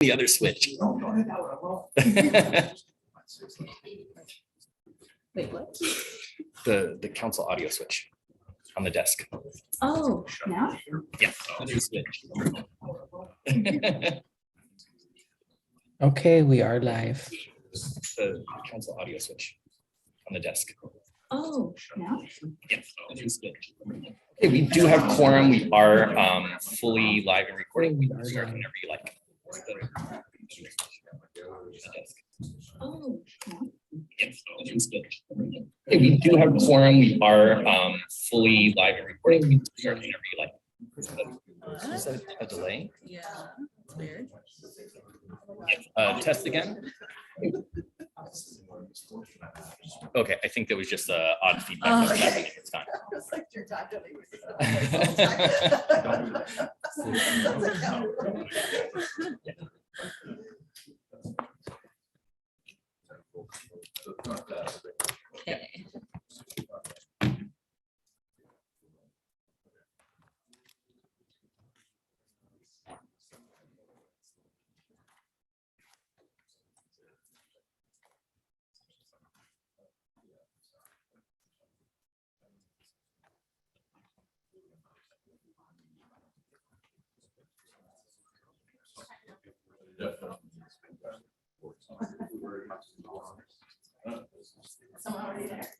The other switch. Wait, what? The council audio switch on the desk. Oh, now? Yeah. Other switch. Okay, we are live. The council audio switch on the desk. Oh, now? Yeah. Other switch. Okay, we do have quorum. We are fully live and recording. We can start whenever you like. Oh, now? Okay, we do have quorum. We are fully live and recording. We can start whenever you like. Is that a delay? Yeah, it's weird. Test again. Okay, I think that was just odd feedback. Oh, That's okay. happening. It's fine. Okay. Someone already there?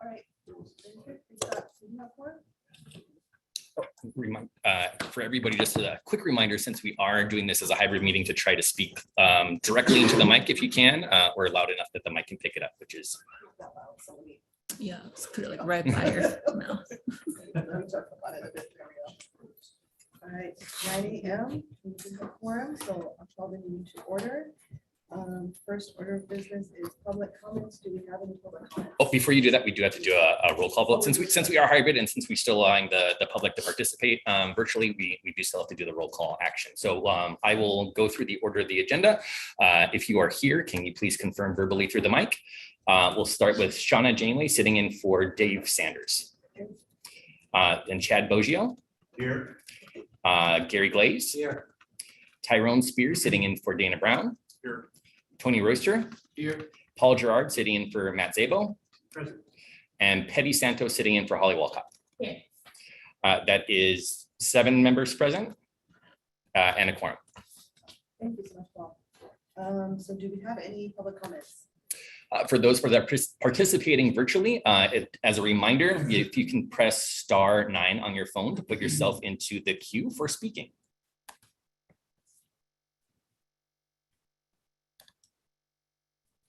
All right. For everybody, just a quick reminder, since we are doing this as a hybrid meeting, to try to speak directly into the mic if you can, or loud enough that the mic can pick it up, which is Yeah, it's put it like right by your mouth. All right, 9 a.m. we do have quorum, so I'll call the meeting to order. First order of business is public comments. Do we have any public comments? Oh, before you do that, we do have to do a roll call vote. Since we are hybrid and since we still allowing the public to participate virtually, we do still have to do the roll call action. So I will go through the order of the agenda. If you are here, can you please confirm verbally through the mic? We'll start with Shauna Janeway sitting in for Dave Sanders. Then Chad Boggio. Here. Gary Glaze. Here. Tyrone Spears sitting in for Dana Brown. Here. Tony Royster. Here. Paul Gerard sitting in for Matt Zabo. Present. And Petty Santos sitting in for Holly Walcott. Yeah. That is 7 members present and a quorum. Thank you so much, Paul. So do we have any public comments? For those that are participating virtually, as a reminder, if you can press *9 on your phone to put yourself into the queue for speaking.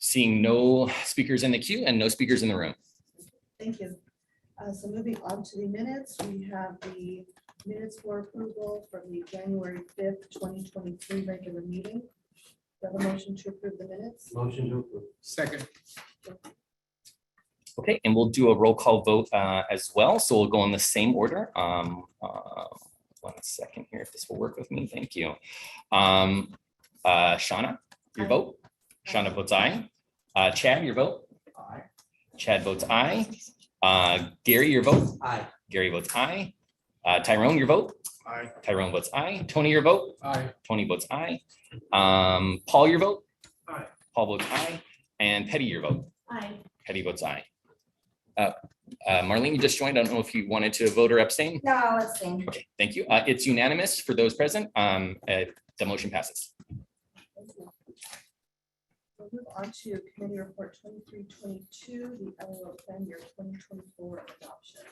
Seeing no speakers in the queue and no speakers in the room. Thank you. So moving on to the minutes, we have the minutes for approval from the January 5th, 2023 regular meeting. Do you have a motion to approve the minutes? Motion to approve. Second. Okay, and we'll do a roll call vote as well. So we'll go in the same order. 1 second here, if this will work with me. Thank you. Shauna, your vote. Shauna votes aye. Chad, your vote. Aye. Chad votes aye. Gary, your vote. Aye. Gary votes aye. Tyrone, your vote. Aye. Tyrone votes aye. Tony, your vote. Aye. Tony votes aye. Paul, your vote. Aye. Paul votes aye. And Petty, your vote. Hi. Petty votes aye. Marlene, you just joined. I don't know if you wanted to vote or abstain. No, let's see. Okay, thank you. It's unanimous for those present. The motion passes. Thank you. We'll move on to committee report 2322, the LO plan year 2024 adoption.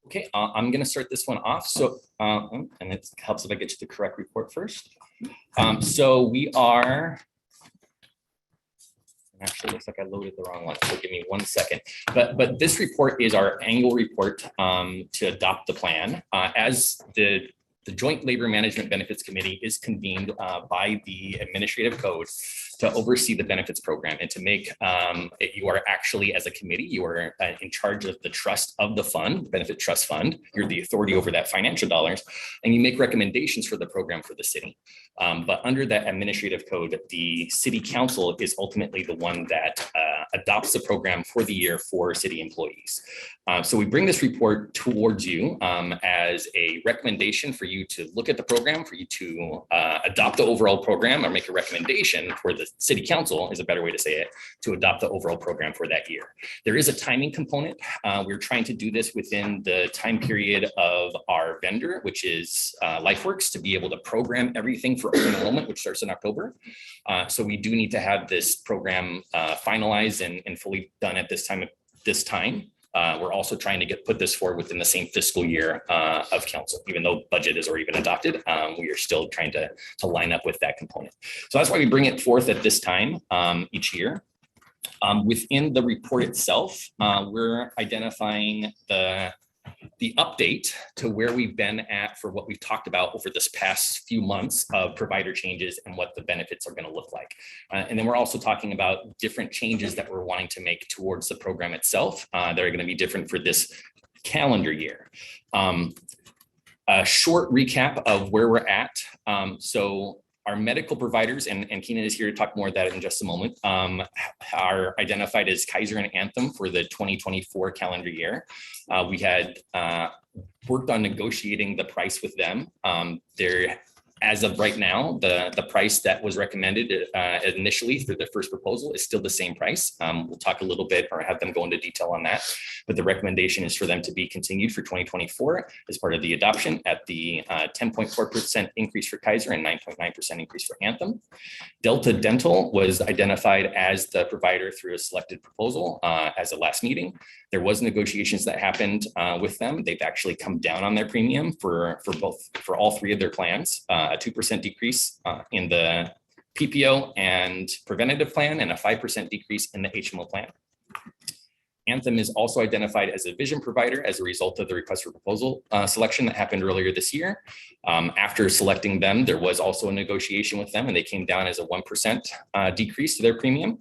Okay, I'm going to start this one off. So, and it helps if I get you the correct report first. So we are. Actually, looks like I loaded the wrong one. So give me 1 second. But this report is our annual report to adopt the plan as the Joint Labor Management Benefits Committee is convened by the administrative code to oversee the benefits program and to make you are actually, as a committee, you are in charge of the trust of the fund, benefit trust fund. You're the authority over that financial dollars, and you make recommendations for the program for the city. But under that administrative code, the city council is ultimately the one that adopts the program for the year for city employees. So we bring this report towards you as a recommendation for you to look at the program, for you to adopt the overall program, or make a recommendation for the city council, is a better way to say it, to adopt the overall program for that year. There is a timing component. We're trying to do this within the time period of our vendor, which is LifeWorks, to be able to program everything for open enrollment, which starts in October. So we do need to have this program finalized and fully done at this time. We're also trying to put this forward within the same fiscal year of council. Even though budget has already been adopted, we are still trying to line up with that component. So that's why we bring it forth at this time each year. Within the report itself, we're identifying the update to where we've been at for what we've talked about over this past few months of provider changes and what the benefits are going to look like. And then we're also talking about different changes that we're wanting to make towards the program itself that are going to be different for this calendar year. A short recap of where we're at. So our medical providers, and Keenan is here to talk more of that in just a moment, are identified as Kaiser and Anthem for the 2024 calendar year. We had worked on negotiating the price with them. As of right now, the price that was recommended initially for the first proposal is still the same price. We'll talk a little bit or have them go into detail on that, but the recommendation is for them to be continued for 2024 as part of the adoption at the 10.4% increase for Kaiser and 9.9% increase for Anthem. Delta Dental was identified as the provider through a selected proposal as a last meeting. There was negotiations that happened with them. They've actually come down on their premium for all three of their plans. A 2% decrease in the PPO and preventative plan, and a 5% decrease in the HMO plan. Anthem is also identified as a vision provider as a result of the request for proposal selection that happened earlier this year. After selecting them, there was also a negotiation with them, and they came down as a 1% decrease to their premium.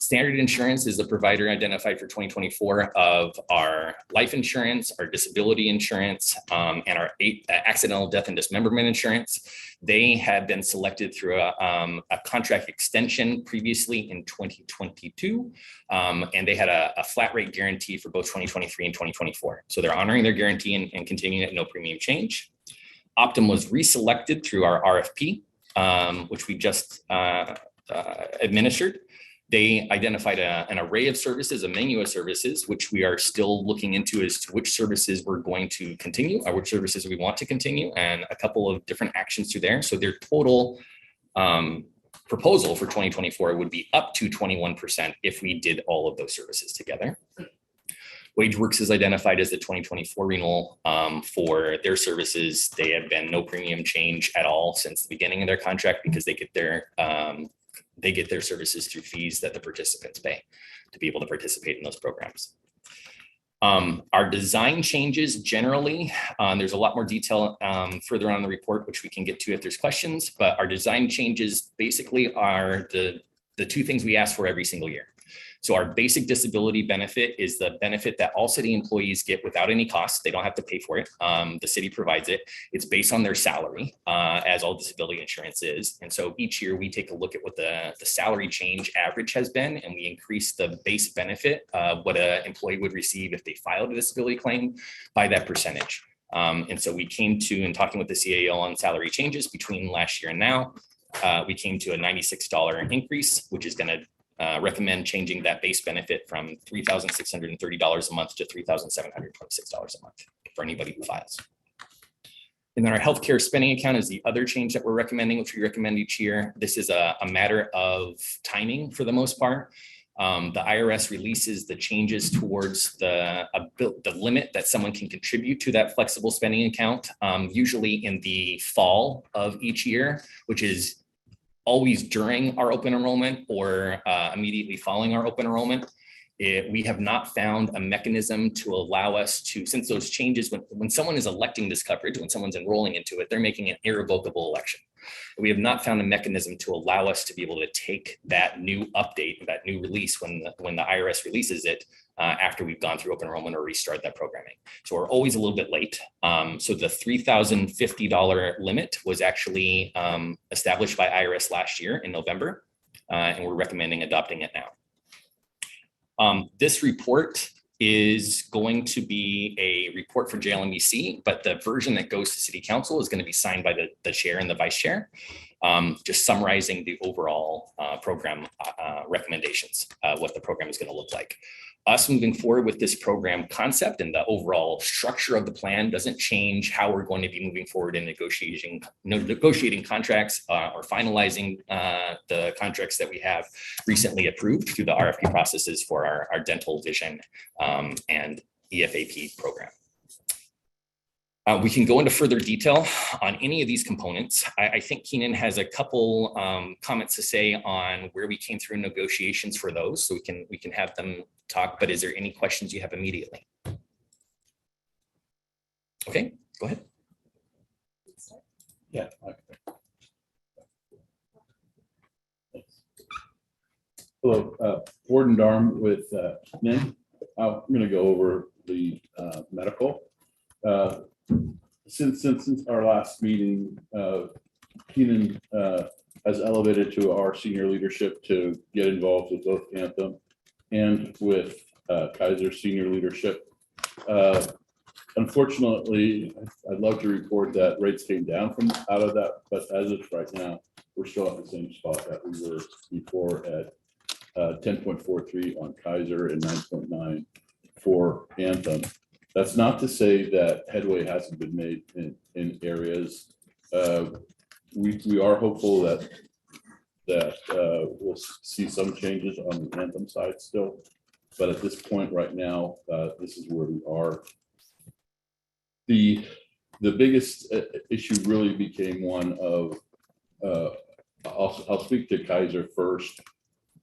Standard Insurance is the provider identified for 2024 of our life insurance, our disability insurance, and our accidental death and dismemberment insurance. They had been selected through a contract extension previously in 2022, and they had a flat rate guarantee for both 2023 and 2024. So they're honoring their guarantee and continuing at no premium change. Optum was reselected through our RFP, which we just administered. They identified an array of services, a menu of services, which we are still looking into as to which services we're going to continue, or which services we want to continue, and a couple of different actions through there. So their total proposal for 2024 would be up to 21% if we did all of those services together. WageWorks is identified as the 2024 renewal for their services. They have been no premium change at all since the beginning of their contract, because they get their services through fees that the participants pay to be able to participate in those programs. Our design changes generally, there's a lot more detail further on in the report, which we can get to if there's questions, but our design changes basically are the two things we ask for every single year. So our basic disability benefit is the benefit that all city employees get without any cost. They don't have to pay for it. The city provides it. It's based on their salary, as all disability insurance is. And so each year we take a look at what the salary change average has been, and we increase the base benefit of what an employee would receive if they filed a disability claim by that percentage. And so we came to, in talking with the CAO on salary changes between last year and now, we came to a $96 increase, which is going to recommend changing that base benefit from $3,630 a month to $3,726 a month for anybody who files. And then our healthcare spending account is the other change that we're recommending, which we recommend each year. This is a matter of timing for the most part. The IRS releases the changes towards the limit that someone can contribute to that flexible spending account, usually in the fall of each year, which is always during our open enrollment or immediately following our open enrollment. We have not found a mechanism to allow us to, since those changes, when someone is electing this coverage, when someone's enrolling into it, they're making an irrevocable election. We have not found a mechanism to allow us to be able to take that new update, that new release when the IRS releases it after we've gone through open enrollment or restart that programming. So we're always a little bit late. So the $3,050 limit was actually established by IRS last year in November, and we're recommending adopting it now. This report is going to be a report for JLMBC, but the version that goes to City Council is going to be signed by the chair and the vice chair, just summarizing the overall program recommendations, what the program is going to look like. Us moving forward with this program concept and the overall structure of the plan doesn't change how we're going to be moving forward in negotiating contracts or finalizing the contracts that we have recently approved through the RFP processes for our dental, vision, and EFAP program. We can go into further detail on any of these components. I think Keenan has a couple comments to say on where we came through negotiations for those, so we can have them talk. But is there any questions you have immediately? Okay, go ahead. Yeah. Hello, Warden Darm with Nin. I'm going to go over the medical. Since our last meeting, Keenan has elevated to our senior leadership to get involved with both Anthem and with Kaiser's senior leadership. Unfortunately, I'd love to report that rates came down from out of that, but as of right now, we're still at the same spot that we were before at 10.43 on Kaiser and 9.9 for Anthem. That's not to say that headway hasn't been made in areas. We are hopeful that we'll see some changes on the Anthem side still, but at this point right now, this is where we are. The biggest issue really became one of, I'll speak to Kaiser first.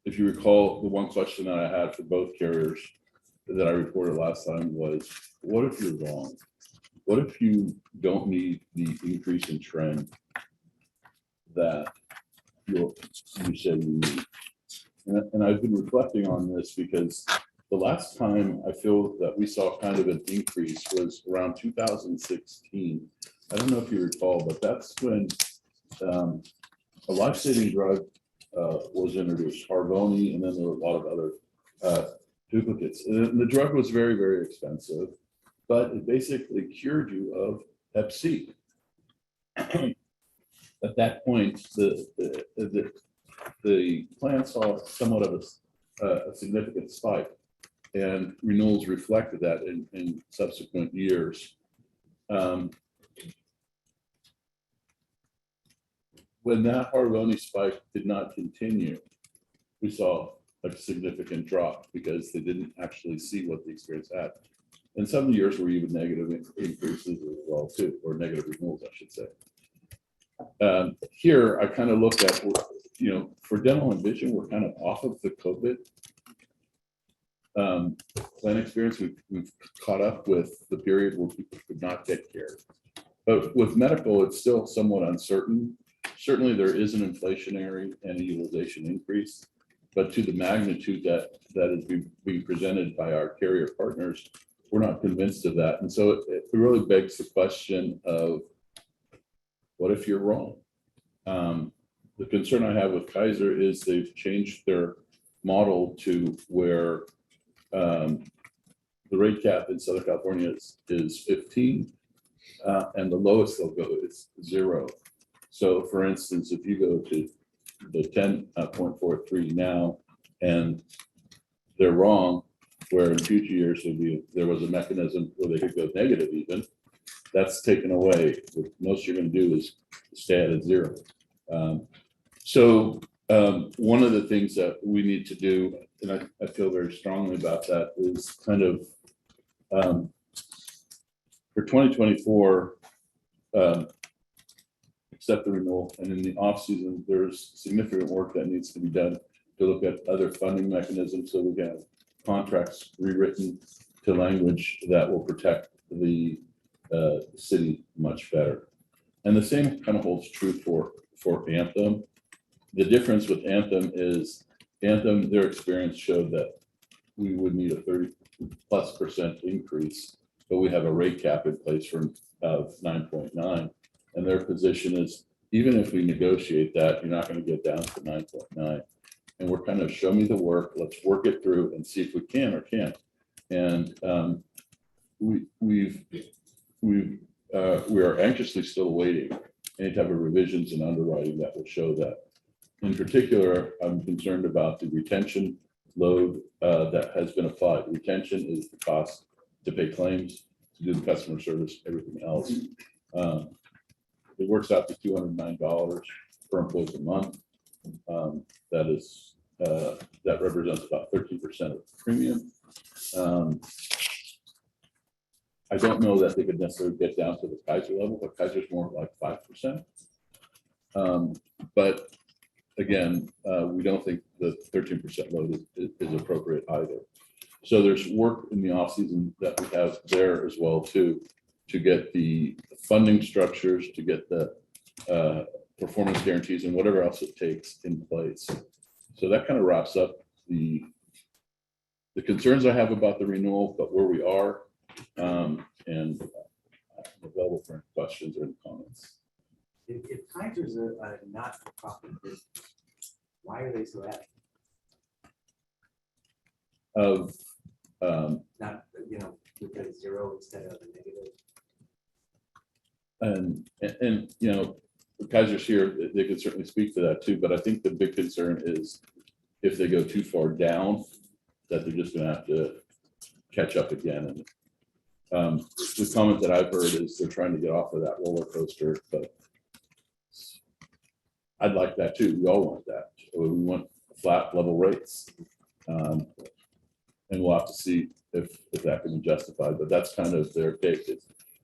If you recall, the one question that I had for both carriers that I reported last time was, what if you're wrong? What if you don't need the increase in trend that you said you need? And I've been reflecting on this because the last time I feel that we saw kind of an increase was around 2016. I don't know if you recall, but that's when a life-saving drug was introduced, Harvoni, and then there were a lot of other duplicates. And the drug was very, very expensive, but it basically cured you of Hep C. At that point, the plan saw somewhat of a significant spike, and renewals reflected that in subsequent years. When that Harvoni spike did not continue, we saw a significant drop because they didn't actually see what the experience had. And some of the years were even negative increases as well too, or negative renewals, I should say. Here, I kind of looked at, for dental and vision, we're kind of off of the COVID plan experience. We've caught up with the period where people could not get care. But with medical, it's still somewhat uncertain. Certainly, there is an inflationary and a utilization increase, but to the magnitude that is being presented by our carrier partners, we're not convinced of that. And so it really begs the question of, what if you're wrong? The concern I have with Kaiser is they've changed their model to where the rate cap in Southern California is 15, and the lowest they'll go is 0. So for instance, if you go to the 10.43 now, and they're wrong, where in future years there was a mechanism where they could go negative even, that's taken away. What most you're going to do is stay at a 0. So one of the things that we need to do, and I feel very strongly about that, is kind of for 2024, accept the renewal, and in the off season, there's significant work that needs to be done to look at other funding mechanisms so we can have contracts rewritten to language that will protect the city much better. And the same kind of holds true for Anthem. The difference with Anthem is Anthem, their experience showed that we would need a 30+% increase, but we have a rate cap in place of 9.9. And their position is, even if we negotiate that, you're not going to get down to 9.9. And we're kind of, show me the work, let's work it through and see if we can or can't. And we are anxiously still awaiting any type of revisions in underwriting that will show that. In particular, I'm concerned about the retention load that has been applied. Retention is the cost to pay claims, to do the customer service, everything else. It works out to $209 per employee per month. That represents about 13% of the premium. I don't know that they could necessarily get down to the Kaiser level, but Kaiser's more like 5%. But again, we don't think the 13% load is appropriate either. So there's work in the off season that we have there as well too, to get the funding structures, to get the performance guarantees and whatever else it takes in place. So that kind of wraps up the concerns I have about the renewal, but where we are, and I'm available for any questions or any comments. If Kaiser's a not-for-profit business, why are they so active? Of Not, with a zero instead of a negative. and Kaiser's here, they could certainly speak to that too, but I think the big concern is if they go too far down, that they're just gonna have to catch up again. And the comment that I've heard is they're trying to get off of that roller coaster, but I'd like that too. We all want that. We want flat level rates. And we'll have to see if that can be justified, but that's kind of their take.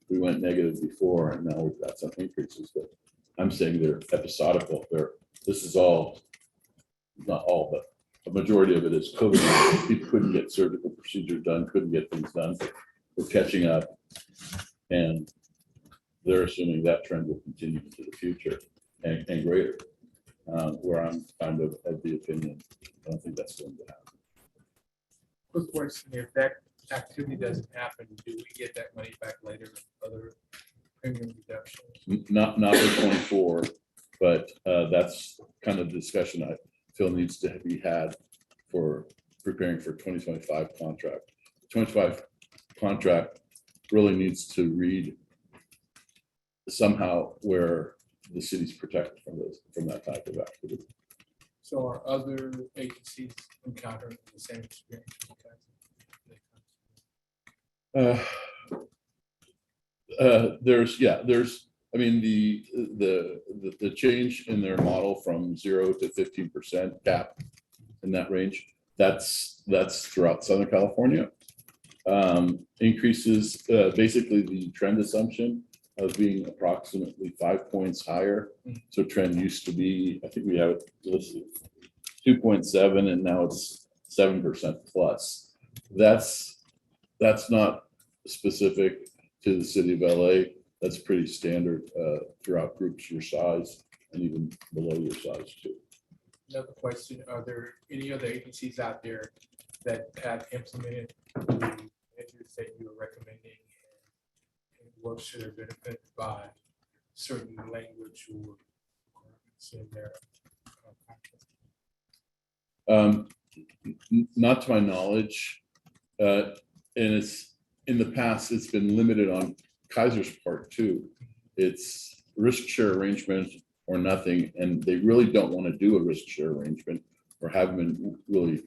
We went negative before and now we've got some increases, but I'm saying they're episodical. This is all, not all, but a majority of it is COVID. People couldn't get surgical procedures done, couldn't get things done. We're catching up, and they're assuming that trend will continue into the future and greater. Where I'm kind of of the opinion, I don't think that's going to happen. Quick question, if that activity doesn't happen, do we get that money back later with other premium reductions? Not for 24, but that's kind of the discussion I feel needs to be had for preparing for 2025 contract. 25 contract really needs to read somehow where the city's protected from that type of activity. So are other agencies encountering the same experience? There's, I mean, the change in their model from 0 to 15% cap in that range, that's throughout Southern California. Increases, basically the trend assumption of being approximately 5 points higher. So trend used to be, I think we have it listed 2.7 and now it's 7% plus. That's not specific to the city of LA. That's pretty standard throughout groups your size and even below your size too. Another question, are there any other agencies out there that have implemented the measures that you are recommending and works to their benefit by certain language or requirements in their not to my knowledge, and it's in the past, it's been limited on Kaiser's part too. It's risk share arrangement or nothing, and they really don't want to do a risk share arrangement or haven't been really,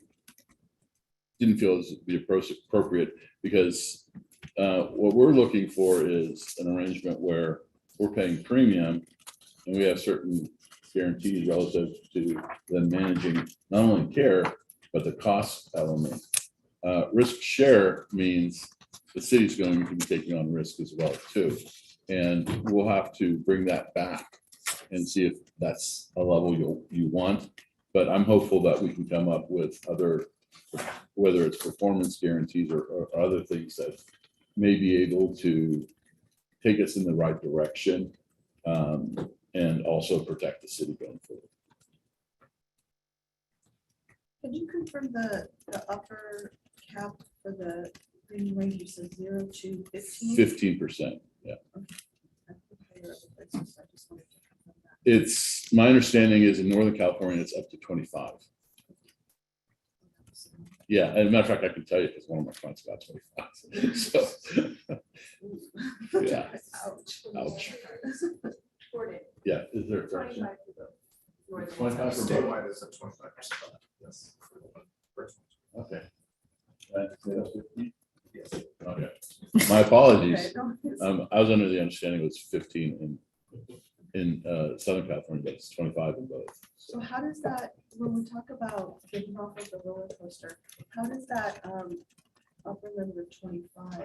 didn't feel it would be appropriate because what we're looking for is an arrangement where we're paying premium and we have certain guarantees relative to them managing not only care, but the cost element. Risk share means the city's going to be taking on risk as well too. And we'll have to bring that back and see if that's a level you want. But I'm hopeful that we can come up with other whether it's performance guarantees or other things that may be able to take us in the right direction, and also protect the city going forward. Can you confirm the upper cap for the green range, you said 0 to 15? 15%. Yeah. I think I heard other places, so I just wanted to confirm that. It's, my understanding is in Northern California, it's up to 25. Yeah, as a matter of fact, I can tell you because one of my clients got 25. So, yeah, Ouch. ouch. 40. Yeah, is there a correction? 25 for both? Statewide is at 25%. Yes. Okay. Okay. My apologies. I was under the understanding it was 15 in Southern California, but it's 25 in both. So how does that, when we talk about getting off of the roller coaster, how does that upper limit of 25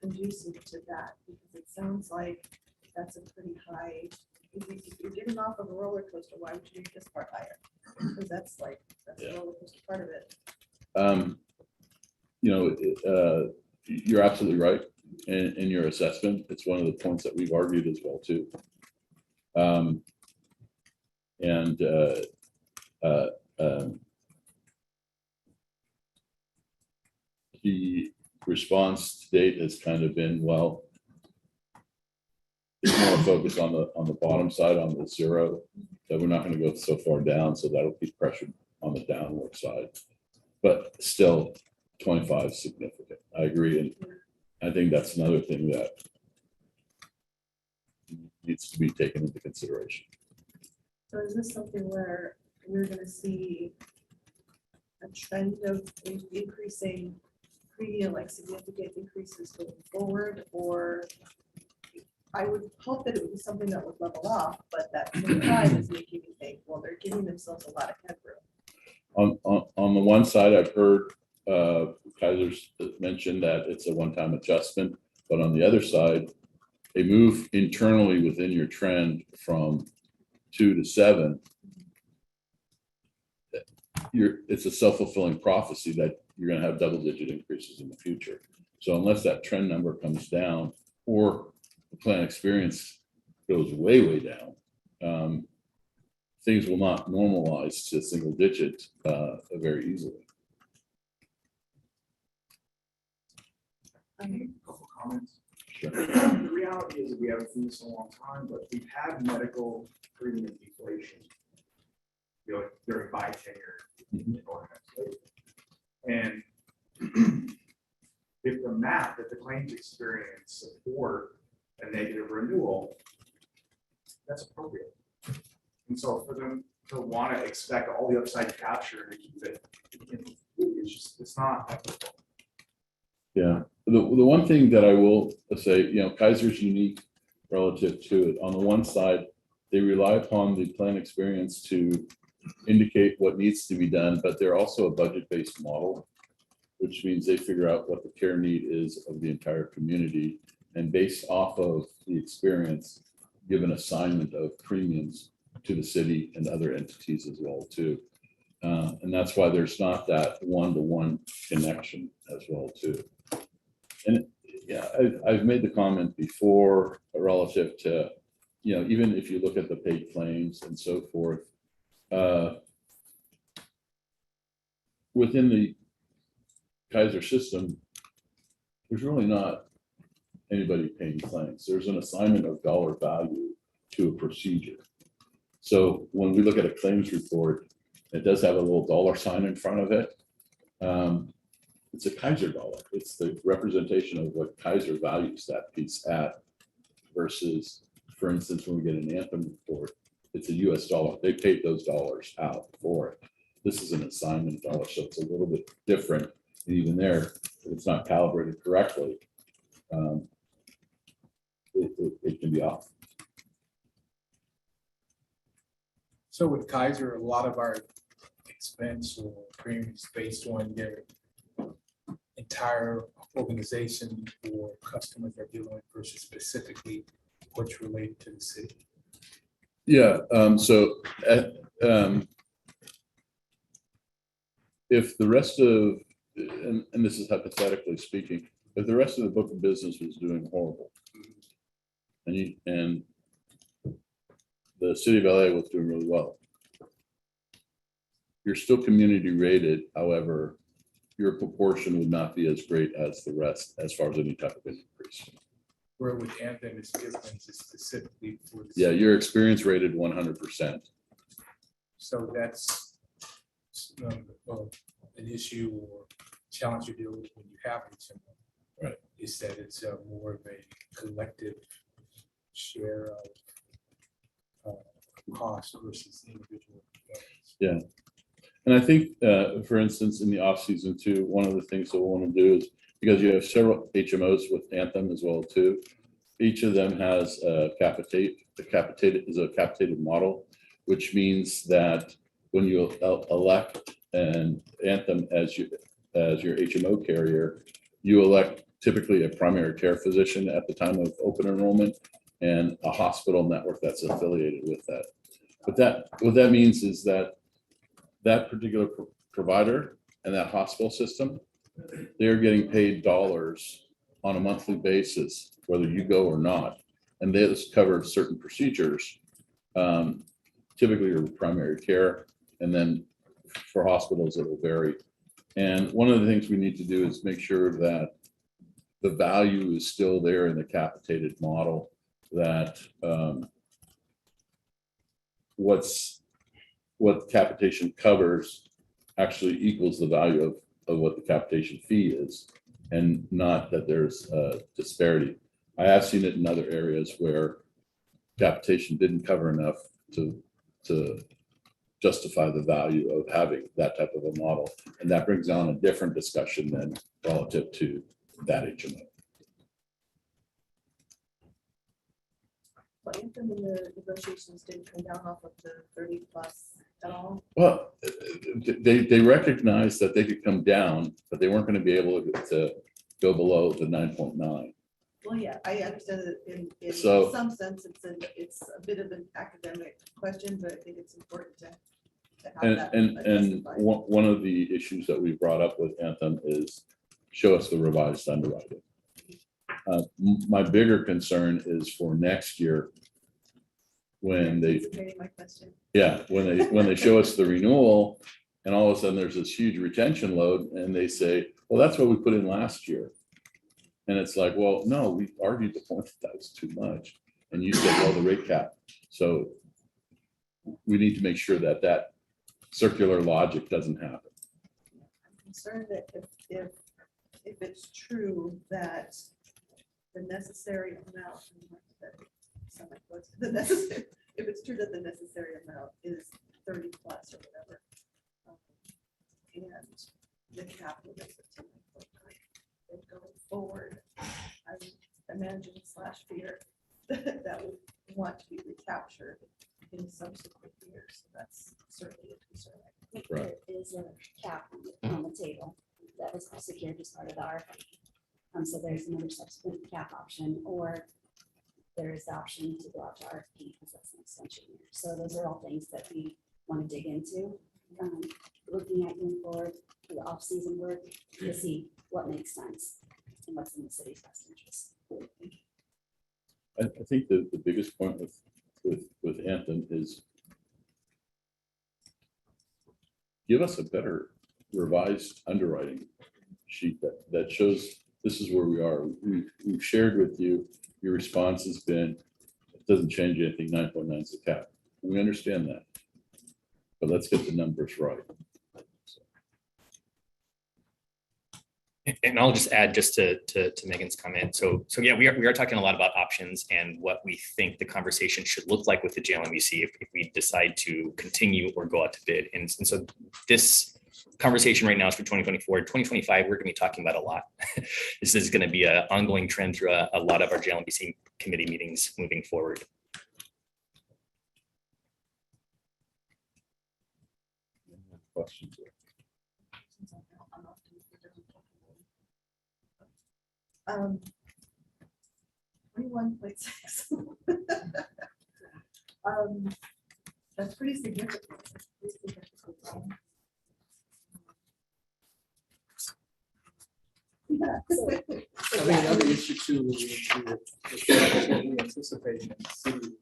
conducive to that? Because it sounds like that's a pretty high, if you're getting off of a roller coaster, why would you make this part higher? Because that's the Yeah. roller coaster part of it. You know, you're absolutely right in your assessment. It's one of the points that we've argued as well too. The response to date has kind of been, well, it's more focused on the bottom side, on the 0, that we're not going to go so far down, so that'll keep pressure on the downward side. But still, 25 is significant. I agree, and I think that's another thing that needs to be taken into consideration. So is this something where we're gonna see a trend of increasing premium, like significant increases going forward? Or I would hope that it would be something that would level off, but that 25 is making me think, well, they're giving themselves a lot of headroom. On the one side, I've heard Kaiser's mentioned that it's a one-time adjustment, but on the other side, a move internally within your trend from 2 to 7, it's a self-fulfilling prophecy that you're going to have double-digit increases in the future. So unless that trend number comes down or the plan experience goes way, way down, things will not normalize to single digit very easily. Couple comments. Sure. The reality is that we haven't seen this in a long time, but we've had medical premium deflation, you know, during my tenure in organization. And if the math that the claims experience support a negative renewal, that's appropriate. And so for them to want to expect all the upside capture and keep it, it's just, it's not equitable. Yeah, the one thing that I will say, you know, Kaiser's unique relative to it. On the one side, they rely upon the plan experience to indicate what needs to be done, but they're also a budget-based model, which means they figure out what the care need is of the entire community, and based off of the experience, give an assignment of premiums to the city and other entities as well too. And that's why there's not that one-to-one connection as well too. And yeah, I've made the comment before relative to, you know, even if you look at the paid claims and so forth, within the Kaiser system, there's really not anybody paying claims. There's an assignment of dollar value to a procedure. So when we look at a claims report, it does have a little dollar sign in front of it. It's a Kaiser dollar. It's the representation of what Kaiser values that piece at versus, for instance, when we get an Anthem report, it's a US dollar. They paid those dollars out for it. This is an assignment dollar, so it's a little bit different. And even there, if it's not calibrated correctly, it can be off. So with Kaiser, a lot of our expense or premiums based on their entire organization or customers they're dealing with versus specifically what's related to the city. Yeah, so if the rest of, and this is hypothetically speaking, if the rest of the book of business was doing horrible, and the city of LA was doing really well, you're still community rated, however, your proportion would not be as great as the rest as far as any type of increase. Where with Anthem is different specifically for. the Yeah, city. your experience rated 100%. So that's well, an issue or challenge you deal with when you have it. Right. Is that it's more of a collective share of cost versus individual. Yeah. And I think, for instance, in the off season too, one of the things that we'll want to do is, because you have several HMOs with Anthem as well too, each of them has a capitated model, which means that when you elect an Anthem as your HMO carrier, you elect typically a primary care physician at the time of open enrollment and a hospital network that's affiliated with that. But what that means is that particular provider and that hospital system, they're getting paid dollars on a monthly basis, whether you go or not. And they just cover certain procedures, typically your primary care, and then for hospitals, it will vary. And one of the things we need to do is make sure that the value is still there in the capitated model, that what capitation covers actually equals the value of what the capitation fee is, and not that there's a disparity. I have seen it in other areas where capitation didn't cover enough to justify the value of having that type of a model. And that brings on a different discussion than relative to that HMO. Well, Anthem in the negotiations didn't come down off of the 30+ at all. Well, they recognized that they could come down, but they weren't going to be able to go below the 9.9. Well, yeah, I understand that in So- some sense, it's a bit of an academic question, but I think it's important to have that. And specified. one of the issues that we brought up with Anthem is show us the revised underwriting. My bigger concern is for next year, when they, Anticipating my question. yeah, when they show us the renewal, and all of a sudden there's this huge retention load, and they say, well, that's what we put in last year. And it's like, well, no, we argued the point that was too much. And you said, well, the rate cap. So we need to make sure that that circular logic doesn't happen. I'm concerned that if it's true that the necessary amount, if it's true that the necessary amount is 30+ or whatever, and the cap limit is 10.9, then going forward, I imagine / fear that would want to be recaptured in subsequent years. So that's certainly a concern. Right. There is a cap on the table that was secured as part of the RFP. So there's another subsequent cap option, or there is the option to go out to RFP because that's an extension year. So those are all things that we want to dig into, looking at going forward for the off-season work to see what makes sense and what's in the city's best interest. I think the biggest point with Anthem is give us a better revised underwriting sheet that shows this is where we are. We've shared with you, your response has been, it doesn't change anything, 9.9 is the cap. We understand that, but let's get the numbers right. And I'll just add just to Megan's comment. So yeah, we are talking a lot about options and what we think the conversation should look like with the JLMVC if we decide to continue or go out to bid. And so this conversation right now is for 2024. 2025, we're going to be talking about a lot. This is going to be an ongoing trend through a lot of our JLMVC committee meetings moving forward. Questions? 21.6. That's pretty significant. So- I mean, another issue too, we anticipate in the city.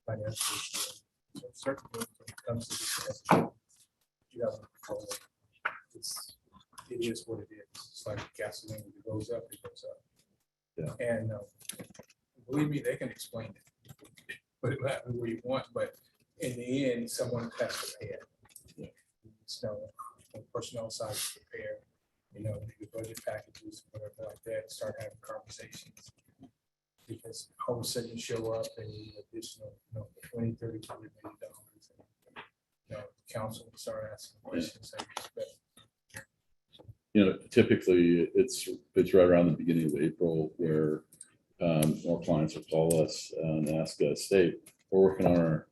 Financial. So certainly when it comes to this, you have to control it. It is what it is. It's like gasoline, it goes up, it goes up. Yeah. And believe me, they can explain it. But what you want, but in the end, someone has to pay it. Yeah. So on personnel side to prepare, the budget packages, whatever like that, start having conversations. Because all of a sudden you show up and you need additional, $20, $30, $40 million. Council will start asking questions. Typically it's right around the beginning of April where more clients will call us and ask us, hey, we're working on our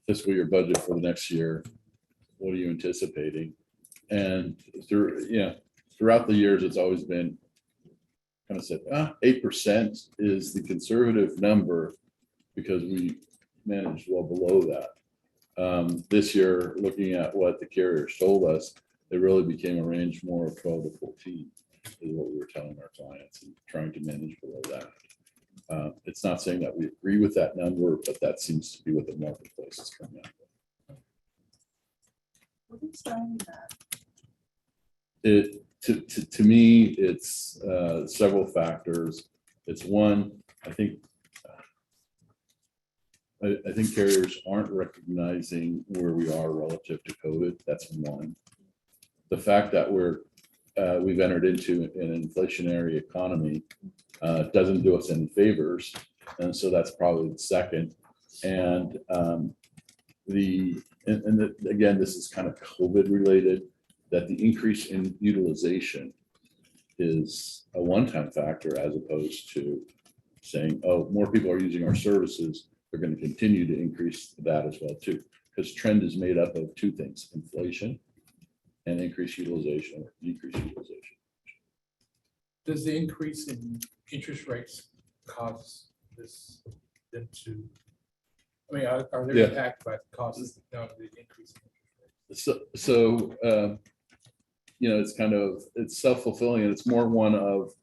fiscal year budget for the next year. What are you anticipating? And throughout the years, it's always been kind of said, 8% is the conservative number because we managed well below that. This year, looking at what the carriers told us, it really became a range more of 12 to 14 is what we were telling our clients and trying to manage below that. It's not saying that we agree with that number, but that seems to be what the marketplace is coming out with. What is driving that? To me, it's several factors. It's one, I think carriers aren't recognizing where we are relative to COVID. That's one. The fact that we've entered into an inflationary economy doesn't do us any favors, and so that's probably the second. And again, this is kind of COVID related, that the increase in utilization is a one-time factor as opposed to saying, oh, more people are using our services. They're going to continue to increase that as well too, because trend is made up of two things: inflation and increased utilization or decreased utilization. Does the increase in interest rates cause them to? I mean, are they impacted by the causes of the increase in interest rates? So it's self-fulfilling, and it's more one of,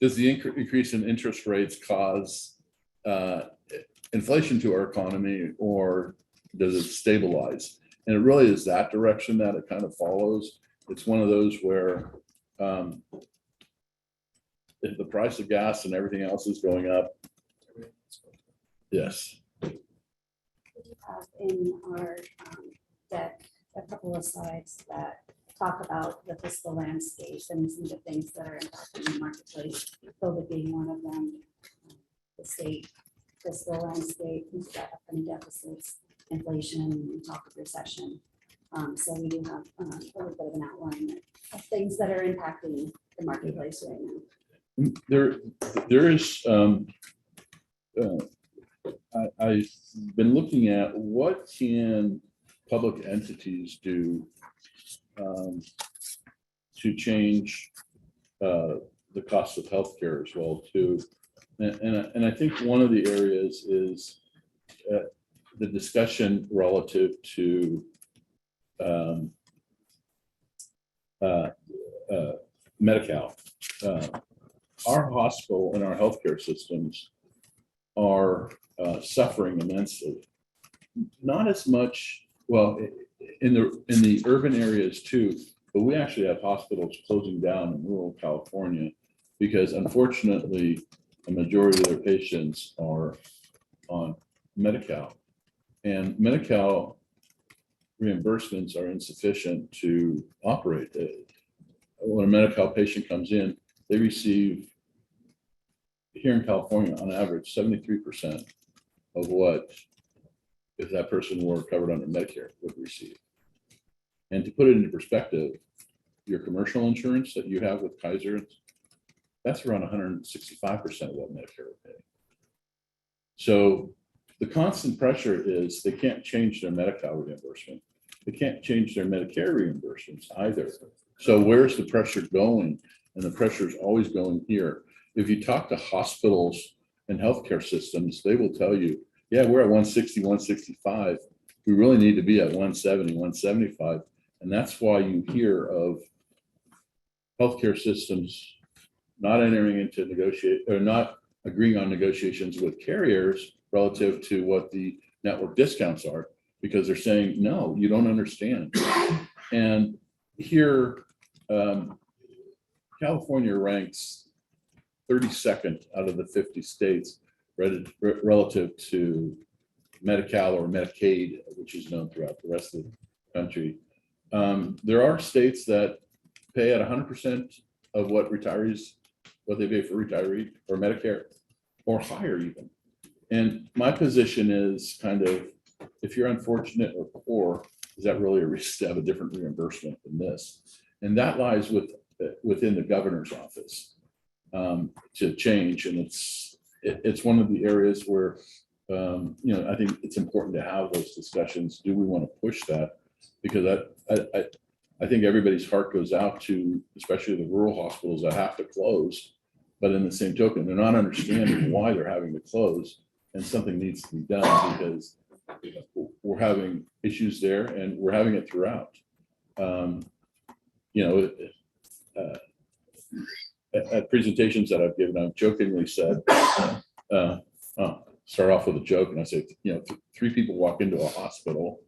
does the increase in interest rates cause inflation to our economy, or does it stabilize? And it really is that direction that it kind of follows. It's one of those where if the price of gas and everything else is going up, yes. We have in our deck a couple of slides that talk about the fiscal landscape and some of the things that are impacting the marketplace, COVID being one of them. The state fiscal landscape, who's got upcoming deficits, inflation, talk of recession. So we do have a little bit of an outline of things that are impacting the marketplace right now. There is, I've been looking at what can public entities do to change the cost of healthcare as well too. And I think one of the areas is the discussion relative to Medi-Cal. Our hospital and our healthcare systems are suffering immensely. Not as much, well, in the urban areas too, but we actually have hospitals closing down in rural California because unfortunately, a majority of their patients are on Medi-Cal. And Medi-Cal reimbursements are insufficient to operate. When a Medi-Cal patient comes in, they receive, here in California, on average, 73% of what, if that person were covered under Medicare, would receive. And to put it into perspective, your commercial insurance that you have with Kaiser, that's around 165% of what Medicare would pay. So the constant pressure is they can't change their Medi-Cal reimbursement. They can't change their Medicare reimbursements either. So where's the pressure going? And the pressure is always going here. If you talk to hospitals and healthcare systems, they will tell you, yeah, we're at 160, 165. We really need to be at 170, 175. And that's why you hear of healthcare systems not entering into negotiate, or not agreeing on negotiations with carriers relative to what the network discounts are, because they're saying, no, you don't understand. And here, California ranks 32nd out of the 50 states relative to Medi-Cal or Medicaid, which is known throughout the rest of the country. There are states that pay at 100% of what retirees, what they pay for retiree or Medicare, or higher even. And my position is kind of, if you're unfortunate or poor, is that really a risk to have a different reimbursement than this? And that lies within the governor's office to change. And it's one of the areas where, I think it's important to have those discussions. Do we want to push that? Because I think everybody's heart goes out to, especially the rural hospitals that have to close. But in the same token, they're not understanding why they're having to close, and something needs to be done because we're having issues there and we're having it throughout. At presentations that I've given, I've jokingly said, start off with a joke, and I say, 3 people walk into a hospital,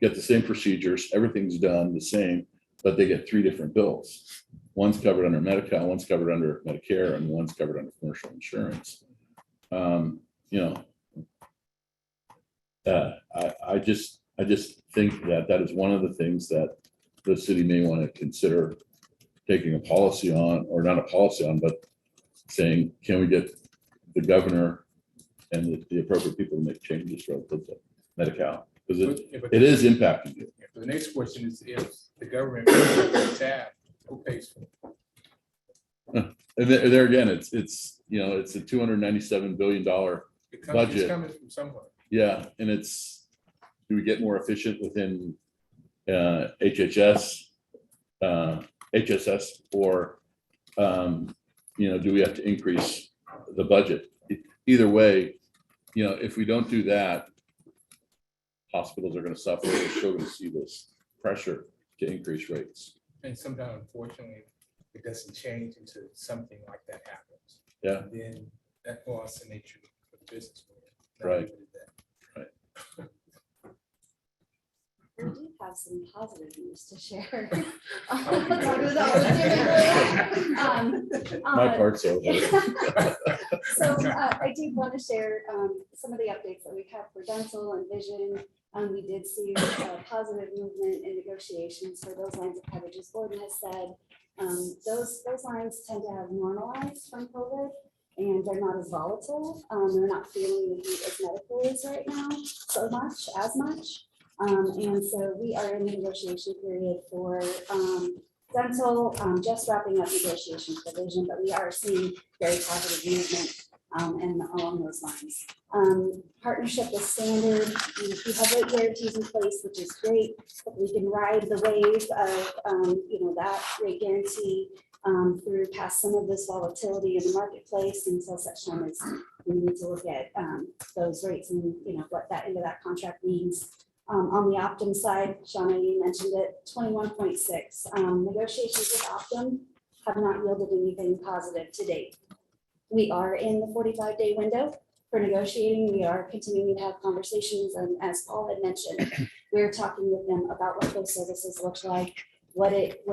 get the same procedures, everything's done the same, but they get 3 different bills. One's covered under Medi-Cal, one's covered under Medicare, and one's covered under commercial insurance. I just think that is one of the things that the city may want to consider taking a policy on, or not a policy on, but saying, can we get the governor and the appropriate people to make changes relative to Medi-Cal? Because it is impacting you. The next question is, if the government pays tab, who pays for it? And there again, it's a $297 billion. It's Budget. coming from somewhere. Yeah, and do we get more efficient within HSS, or do we have to increase the budget? Either way, if we don't do that, hospitals are going to suffer. We're still going to see this pressure to increase rates. And sometimes, unfortunately, it doesn't change until something like that happens. Yeah. And then that was the nature of the business. Right. We do have some positive news to share. My part's over. So I do want to share some of the updates that we have for dental and vision. We did see positive movement in negotiations for those lines of coverage, as Gordon has said. Those lines tend to have normalized from COVID, and they're not as volatile. They're not feeling the heat as medical is right now as much. And so we are in the negotiation period for dental, just wrapping up negotiations for vision, but we are seeing very positive movement and along those lines. Partnership with Standard, we have rate guarantees in place, which is great. But we can ride the wave of that rate guarantee through past some of this volatility in the marketplace until such time as we need to look at those rates and what that into that contract means. On the Optum side, Shauna, you mentioned it, 21.6. Negotiations with Optum have not yielded anything positive to date. We are in the 45-day window for negotiating. We are continuing to have conversations, and as Paul had mentioned, we're talking with them about what those services look like, what it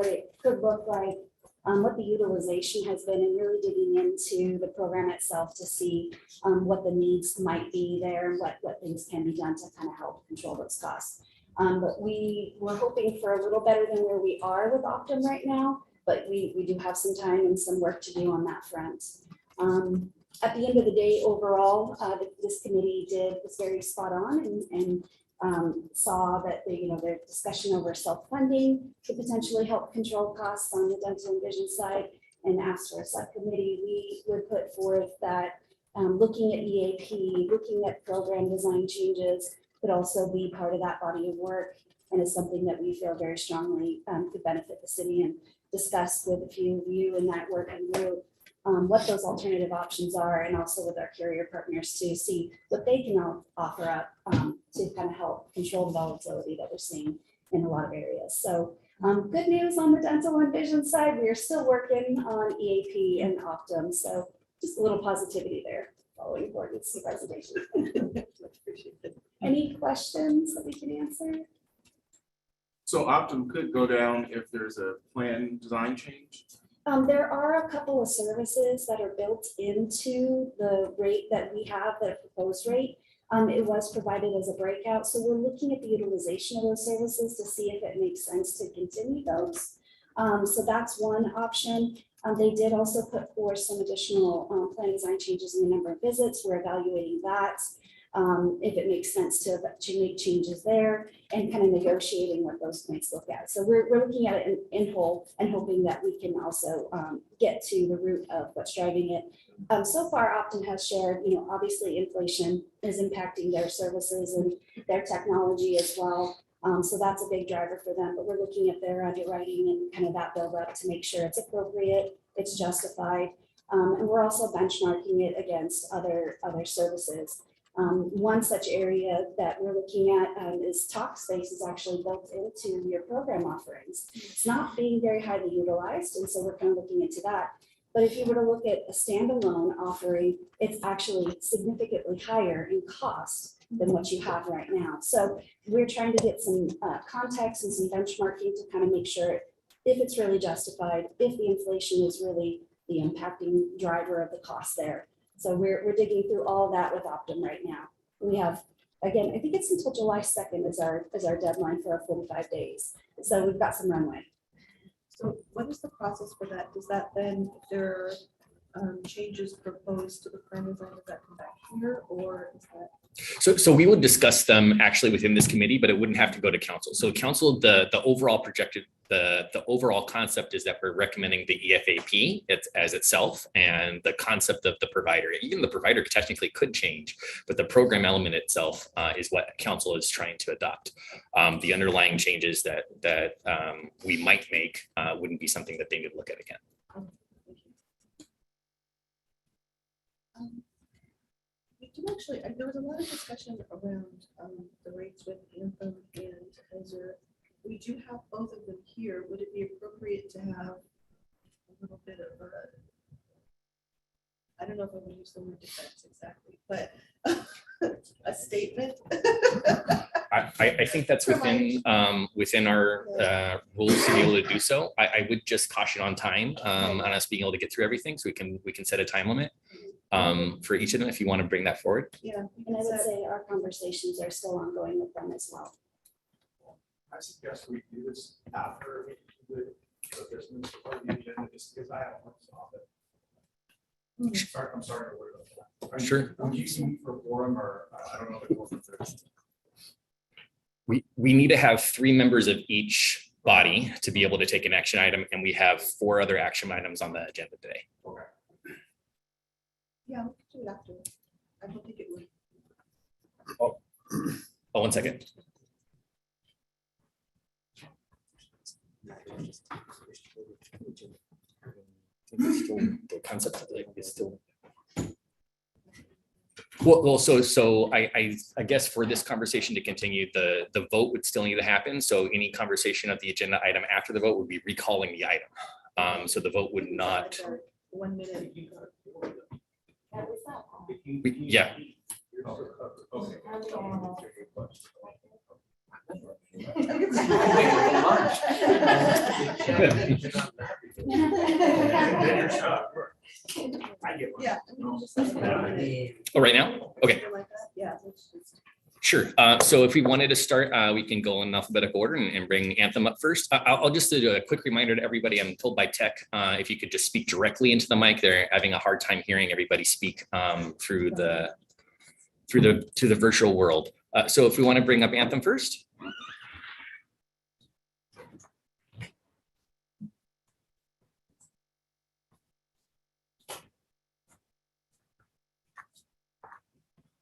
could look like, what the utilization has been, and really digging into the program itself to see what the needs might be there and what things can be done to kind of help control those costs. But we were hoping for a little better than where we are with Optum right now, but we do have some time and some work to do on that front. At the end of the day, overall, this committee was very spot on and saw that their discussion over self-funding could potentially help control costs on the dental and vision side, and asked for a subcommittee. We would put forth that looking at EAP, looking at program design changes could also be part of that body of work, and is something that we feel very strongly could benefit the city, and discuss with a few of you in that working group what those alternative options are, and also with our carrier partners to see what they can offer up to kind of help control the volatility that we're seeing in a lot of areas. So Good news on the dental and vision side, we are still working on EAP and Optum, so just a little positivity there following Gordon's presentation. Any questions that we can answer? So Optum could go down if there's a plan design change? There are a couple of services that are built into the rate that we have, the proposed rate. It was provided as a breakout, so we're looking at the utilization of those services to see if it makes sense to continue those. So that's one option. They did also put forth some additional plan design changes in the number of visits. We're evaluating that. If it makes sense to make changes there and kind of negotiating what those points look at. So we're looking at it in whole and hoping that we can also get to the root of what's driving it. So far, Optum has shared, obviously inflation is impacting their services and their technology as well. So that's a big driver for them, but we're looking at their underwriting and kind of that build up to make sure it's appropriate, it's justified. And we're also benchmarking it against other services. One such area that we're looking at is Talkspace is actually built into your program offerings. It's not being very highly utilized, and so we're kind of looking into that. But if you were to look at a standalone offering, it's actually significantly higher in cost than what you have right now. So we're trying to get some context and some benchmarking to kind of make sure if it's really justified, if the inflation is really the impacting driver of the cost there. So we're digging through all of that with Optum right now. We have, again, I think it's until July 2nd is our deadline for our 45 days. So we've got some runway. So what is the process for that? Does that then, if there are changes proposed to the plan design, does that come back here or is that? So we would discuss them actually within this committee, but it wouldn't have to go to council. So council, the overall projected, the overall concept is that we're recommending the EFAP as itself, and the concept of the provider, even the provider technically could change, but the program element itself is what council is trying to adopt. The underlying changes that we might make wouldn't be something that they would look at again. Actually, there was a lot of discussion around the rates with Anthem and Kaiser. We do have both of them here. Would it be appropriate to have a little bit of a, I don't know if I would use the word defense exactly, but a statement? I think that's within our rules to be able to do so. I would just caution on time on us being able to get through everything, so we can set a time limit for each of them if you want to bring that forward. Yeah. And I would say our conversations are still ongoing with them as well. I suggest we do this after the business part of the agenda, just because I don't want to stop it. Sorry, I'm sorry to worry about that. Sure. Would you meet for forum or I don't know if it will. We need to have 3 members of each body to be able to take an action item, and we have 4 other action items on the agenda today. Okay. Yeah, we could do it after. I don't think it would. Oh, 1 second. The concept of it is still. Well, so I guess for this conversation to continue, the vote would still need to happen. So any conversation of the agenda item after the vote would be recalling the item. So the vote would not. 1 minute. Yeah. Yeah. Oh, right now? Okay. Yeah. Sure. So if we wanted to start, we can go in alphabetical order and bring Anthem up first. I'll just do a quick reminder to everybody. I'm told by tech, if you could just speak directly into the mic. They're having a hard time hearing everybody speak through the virtual world. So if we want to bring up Anthem first.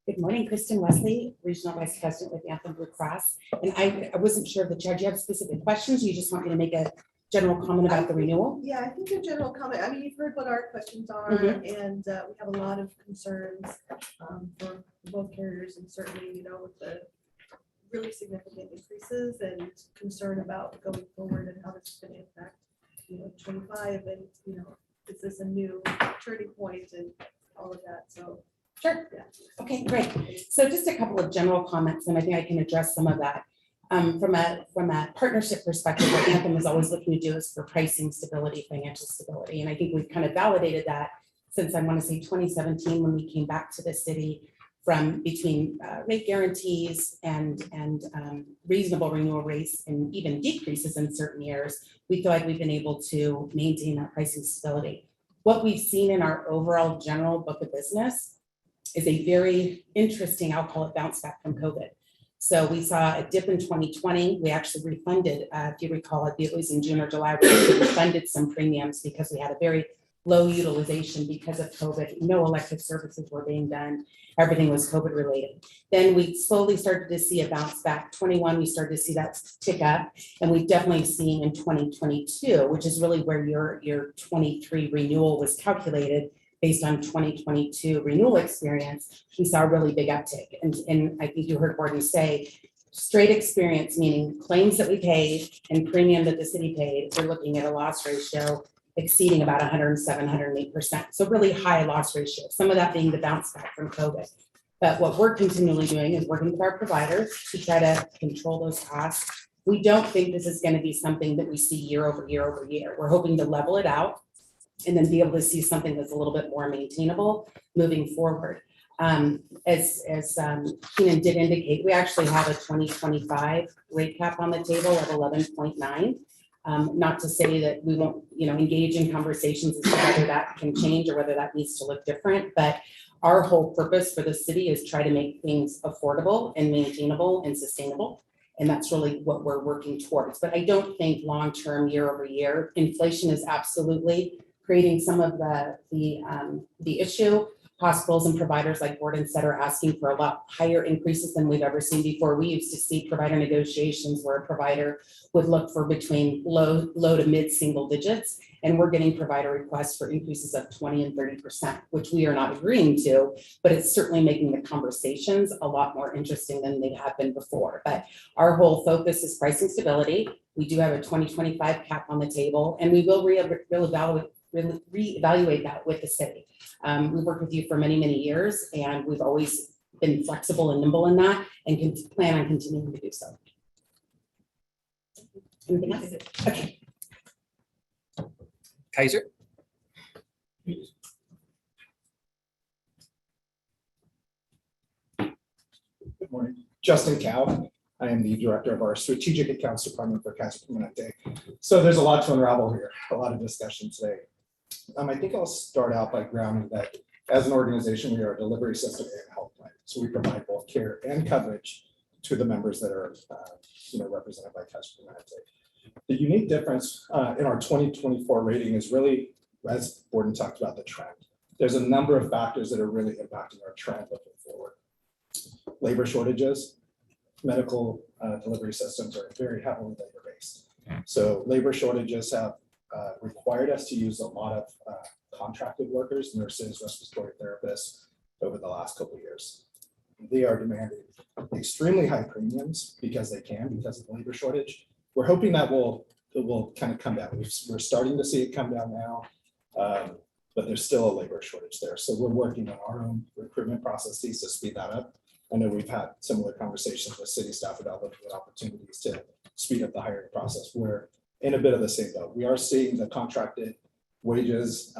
Good morning, Kristen Wesley, Regional Vice President with Anthem Blue Cross. And I wasn't sure of the judge. You have specific questions? You just want me to make a general comment about the renewal? Yeah, I think a general comment. I mean, you've heard what our questions are, and we have a lot of concerns for both carriers, and certainly, with the really significant increases and concern about going forward and how this is going to impact, 25 and, is this a new turning point and all of that, so. Sure. Yeah. Okay, great. So just a couple of general comments, and I think I can address some of that. From a partnership perspective, what Anthem is always looking to do is for pricing stability, financial stability. And I think we've kind of validated that since I want to say 2017, when we came back to the city from between rate guarantees and reasonable renewal rates and even decreases in certain years, we feel like we've been able to maintain that pricing stability. What we've seen in our overall general book of business is a very interesting, I'll call it bounce back from COVID. So we saw a dip in 2020. We actually refunded, if you recall, it was in June or July, we actually refunded some premiums because we had a very low utilization because of COVID. No elective services were being done. Everything was COVID related. Then we slowly started to see a bounce back. 21, we started to see that tick up. And we've definitely seen in 2022, which is really where your 23 renewal was calculated based on 2022 renewal experience, we saw a really big uptick. And I think you heard Gordon say, straight experience, meaning claims that we paid and premium that the city paid, we're looking at a loss ratio exceeding about 107, 108%. So really high loss ratio, some of that being the bounce back from COVID. But what we're continually doing is working with our providers to try to control those costs. We don't think this is going to be something that we see year over year over year. We're hoping to level it out and then be able to see something that's a little bit more maintainable moving forward. As Keenan did indicate, we actually have a 2025 rate cap on the table of 11.9. Not to say that we won't, engage in conversations as to whether that can change or whether that needs to look different, but our whole purpose for the city is try to make things affordable and maintainable and sustainable. And that's really what we're working towards. But I don't think long-term, year over year, inflation is absolutely creating some of the issue. Hospitals and providers, like Gordon said, are asking for a lot higher increases than we've ever seen before. We used to see provider negotiations where a provider would look for between low to mid single digits, and we're getting provider requests for increases of 20 and 30%, which we are not agreeing to, but it's certainly making the conversations a lot more interesting than they have been before. But our whole focus is pricing stability. We do have a 2025 cap on the table, and we will reevaluate that with the city. We've worked with you for many, many years, and we've always been flexible and nimble in that and can plan on continuing to do so. Anything else? Okay. Kaiser? Good morning. Justin Cow. I am the director of our strategic accounts department for Kaiser Permanente. So there's a lot to unravel here, a lot of discussion today. I think I'll start out by grounding that as an organization, we are a delivery system and health plan. So we provide both care and coverage to the members that are represented by Kaiser Permanente. The unique difference in our 2024 rating is really, as Gordon talked about, the trend. There's a number of factors that are really impacting our trend looking forward. Labor shortages, medical delivery systems are very heavily labor-based. So labor shortages have required us to use a lot of contracted workers, nurses, respiratory therapists over the last couple of years. They are demanding extremely high premiums because they can, because of the labor shortage. We're hoping that it will kind of come down. We're starting to see it come down now, but there's still a labor shortage there. So we're working on our own recruitment processes to speed that up. I know we've had similar conversations with city staff about looking at opportunities to speed up the hiring process. We're in a bit of the same boat. We are seeing the contracted wages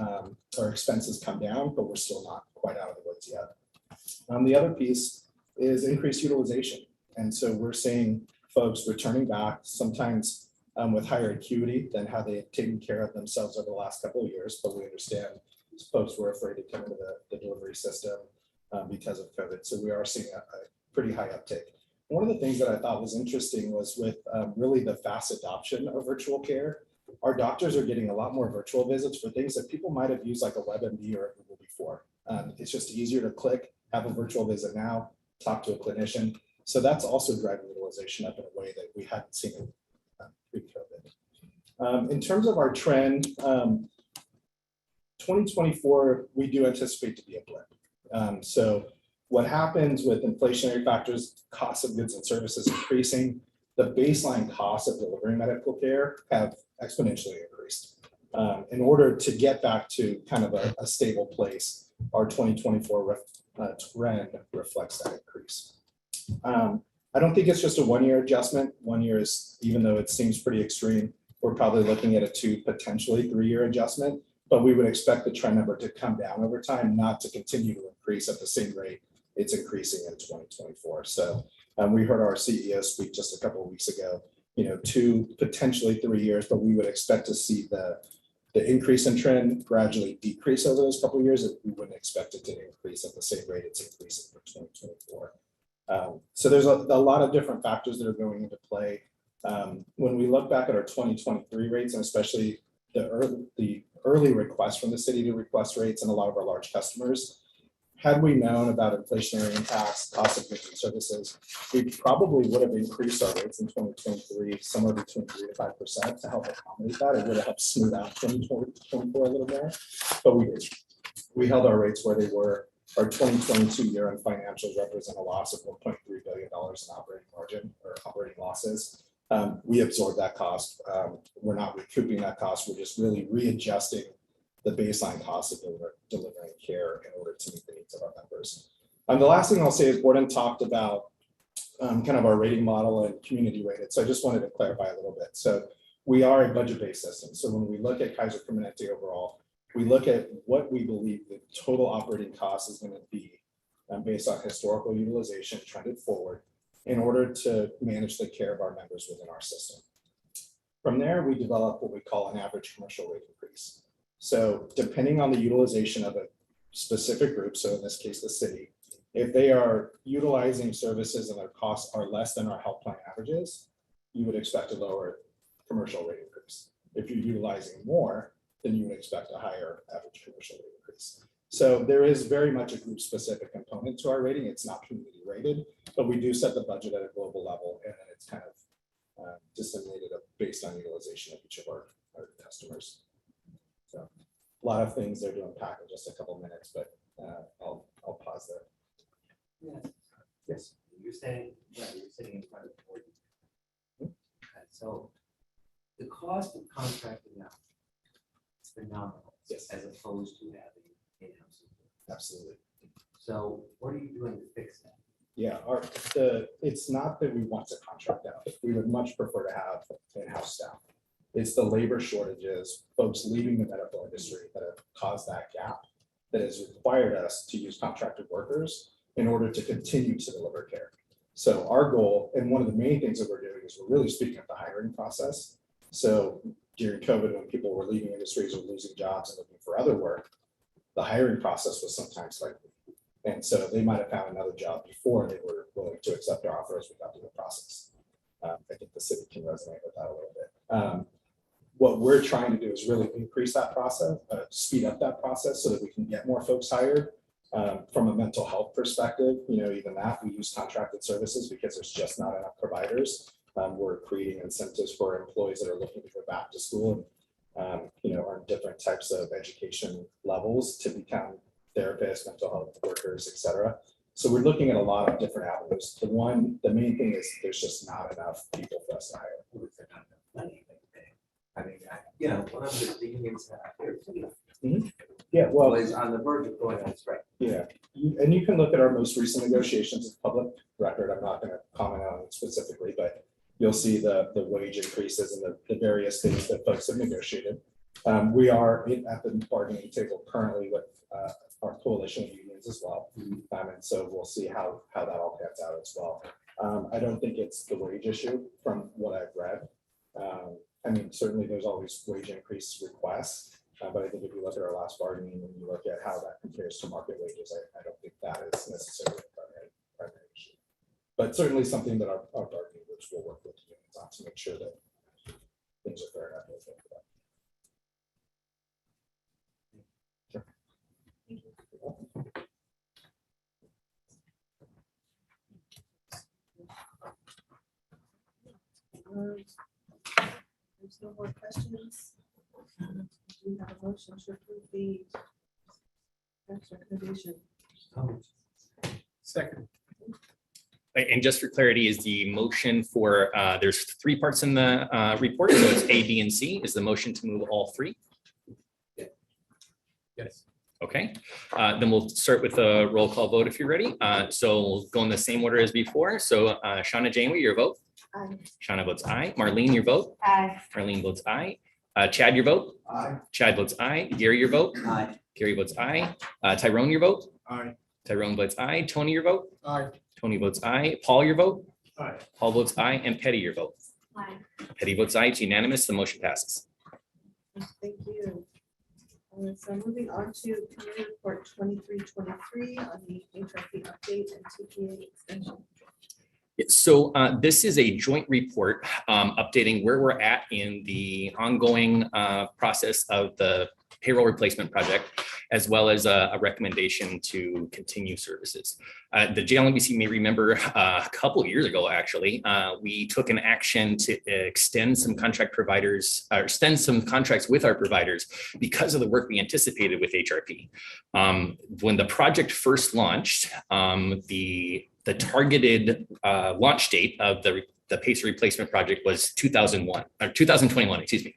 or expenses come down, but we're still not quite out of the woods yet. The other piece is increased utilization. And so we're seeing folks returning back, sometimes with higher acuity than how they had taken care of themselves over the last couple of years. But we understand folks were afraid to come into the delivery system because of COVID. So we are seeing a pretty high uptake. One of the things that I thought was interesting was with really the fast adoption of virtual care, our doctors are getting a lot more virtual visits for things that people might have used like a WebMD or a Google before. It's just easier to click, have a virtual visit now, talk to a clinician. So that's also driving utilization up in a way that we hadn't seen it pre-COVID. In terms of our trend, 2024, we do anticipate to be a blip. So What happens with inflationary factors, cost of goods and services increasing, the baseline costs of delivering medical care have exponentially increased. In order to get back to kind of a stable place, our 2024 trend reflects that increase. I don't think it's just a 1-year adjustment. 1 year is, even though it seems pretty extreme, we're probably looking at a 2, potentially 3-year adjustment, but we would expect the trend number to come down over time, not to continue to increase at the same rate it's increasing in 2024. So we heard our CEO speak just a couple of weeks ago, 2, potentially 3 years, but we would expect to see the increase in trend gradually decrease over those couple of years. We wouldn't expect it to increase at the same rate it's increasing for 2024. So there's a lot of different factors that are going into play. When we look back at our 2023 rates, and especially the early request from the city to request rates and a lot of our large customers, had we known about inflationary impacts, cost of goods and services, we probably would have increased our rates in 2023 somewhere between 3 to 5% to help accommodate that. It would have helped smooth out 2024 a little more, but we held our rates where they were. Our 2022 year-end financials represent a loss of $1.3 billion in operating margin or operating losses. We absorbed that cost. We're not recouping that cost. We're just really readjusting the baseline cost of delivering care in order to meet the needs of our members. The last thing I'll say is Gordon talked about kind of our rating model and community rated. So I just wanted to clarify a little bit. So we are a budget-based system. So when we look at Kaiser Permanente overall, we look at what we believe the total operating cost is going to be based on historical utilization trended forward in order to manage the care of our members within our system. From there, we develop what we call an average commercial rate increase. So depending on the utilization of a specific group, so in this case, the city, if they are utilizing services and their costs are less than our health plan averages, you would expect a lower commercial rate increase. If you're utilizing more, then you would expect a higher average commercial rate increase. So there is very much a group specific component to our rating. It's not community rated, but we do set the budget at a global level, and then it's kind of disseminated based on utilization of each of our customers. So a lot of things there to unpack in just a couple of minutes, but I'll pause there. Yes. Yes. You're saying, you're sitting in front of the board. So the cost of contracting out is phenomenal. Yes. As opposed to having in-house. Absolutely. So what are you doing to fix that? Yeah, it's not that we want to contract out. We would much prefer to have in-house staff. It's the labor shortages, folks leaving the medical industry that have caused that gap that has required us to use contracted workers in order to continue to deliver care. So our goal, and one of the main things that we're doing is we're really speaking of the hiring process. So during COVID, when people were leaving industries or losing jobs and looking for other work, the hiring process was sometimes lengthy. And so they might have found another job before they were willing to accept our offer as we got through the process. I think the city can resonate with that a little bit. What we're trying to do is really increase that process, speed up that process so that we can get more folks hired. From a mental health perspective, even that we use contracted services because there's just not enough providers. We're creating incentives for employees that are looking to go back to school and earn different types of education levels to become therapists, mental health workers, et cetera. So we're looking at a lot of different avenues. The main thing is there's just not enough people for us to hire. I mean, one of the unions out there Yeah, well, is on the verge of going on strike. yeah, and you can look at our most recent negotiations of public record. I'm not going to comment on it specifically, but you'll see the wage increases and the various things that folks have negotiated. We are at the bargaining table currently with our coalition of unions as well. And so we'll see how that all pans out as well. I don't think it's the wage issue from what I've read. I mean, certainly there's always wage increase requests, but I think if you look at our last bargaining and you look at how that compares to market wages, I don't think that is necessarily a primary issue. But certainly something that our bargaining groups will work with unions on to make sure that things are fair enough. There's no more questions. Do you have a motion to approve the next recommendation? Second. And just for clarity, is the motion for, there's 3 parts in the report, so it's A, B, and C. Is the motion to move all 3? Yes. Okay, then we'll start with a roll call vote if you're ready. So we'll go in the same order as before. So Shauna Janeway, your vote. Aye. Shauna votes aye. Marlene, your vote. Aye. Marlene votes aye. Chad, your vote. Aye. Chad votes aye. Gary, your vote. Aye. Gary votes aye. Tyrone, your vote. Aye. Tyrone votes aye. Tony, your vote. Aye. Tony votes aye. Paul, your vote. Aye. Paul votes aye. And Petty, your vote. Aye. Petty votes aye. It's unanimous. The motion passes. Thank you. So moving on to committee report 2323 on the HRP update and TPA extension. So this is a joint report updating where we're at in the ongoing process of the payroll replacement project, as well as a recommendation to continue services. The JLMBC may remember a couple of years ago, actually, we took an action to extend some contract providers, or extend some contracts with our providers because of the work we anticipated with HRP. When the project first launched, the targeted launch date of the PACER replacement project was 2021, excuse me.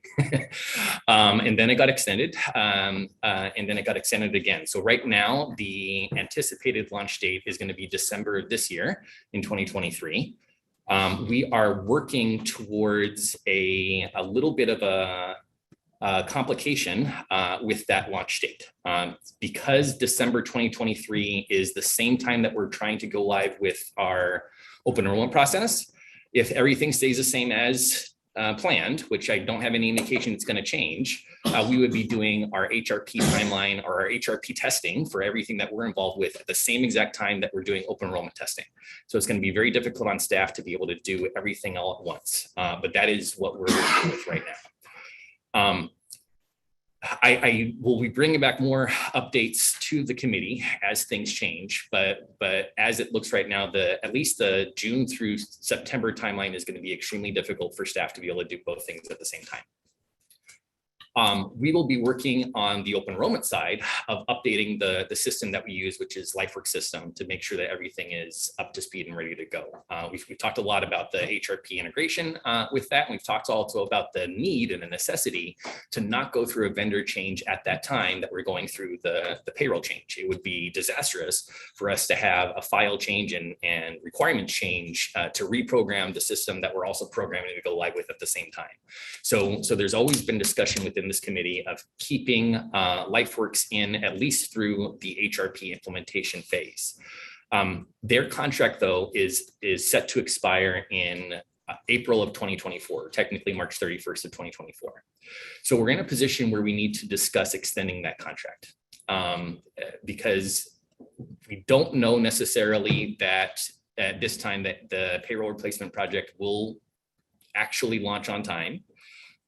And then it got extended, and then it got extended again. So right now, the anticipated launch date is going to be December of this year in 2023. We are working towards a little bit of a complication with that launch date. Because December 2023 is the same time that we're trying to go live with our open enrollment process. If everything stays the same as planned, which I don't have any indication it's going to change, we would be doing our HRP timeline or our HRP testing for everything that we're involved with at the same exact time that we're doing open enrollment testing. So it's going to be very difficult on staff to be able to do everything all at once. But that is what we're working with right now. I will be bringing back more updates to the committee as things change, but as it looks right now, at least the June through September timeline is going to be extremely difficult for staff to be able to do both things at the same time. We will be working on the open enrollment side of updating the system that we use, which is LifeWorks system, to make sure that everything is up to speed and ready to go. We've talked a lot about the HRP integration with that. And we've talked also about the need and the necessity to not go through a vendor change at that time that we're going through the payroll change. It would be disastrous for us to have a file change and requirement change to reprogram the system that we're also programming to go live with at the same time. So there's always been discussion within this committee of keeping LifeWorks in at least through the HRP implementation phase. Their contract, though, is set to expire in April of 2024, technically March 31st of 2024. So we're in a position where we need to discuss extending that contract because we don't know necessarily that at this time that the payroll replacement project will actually launch on time.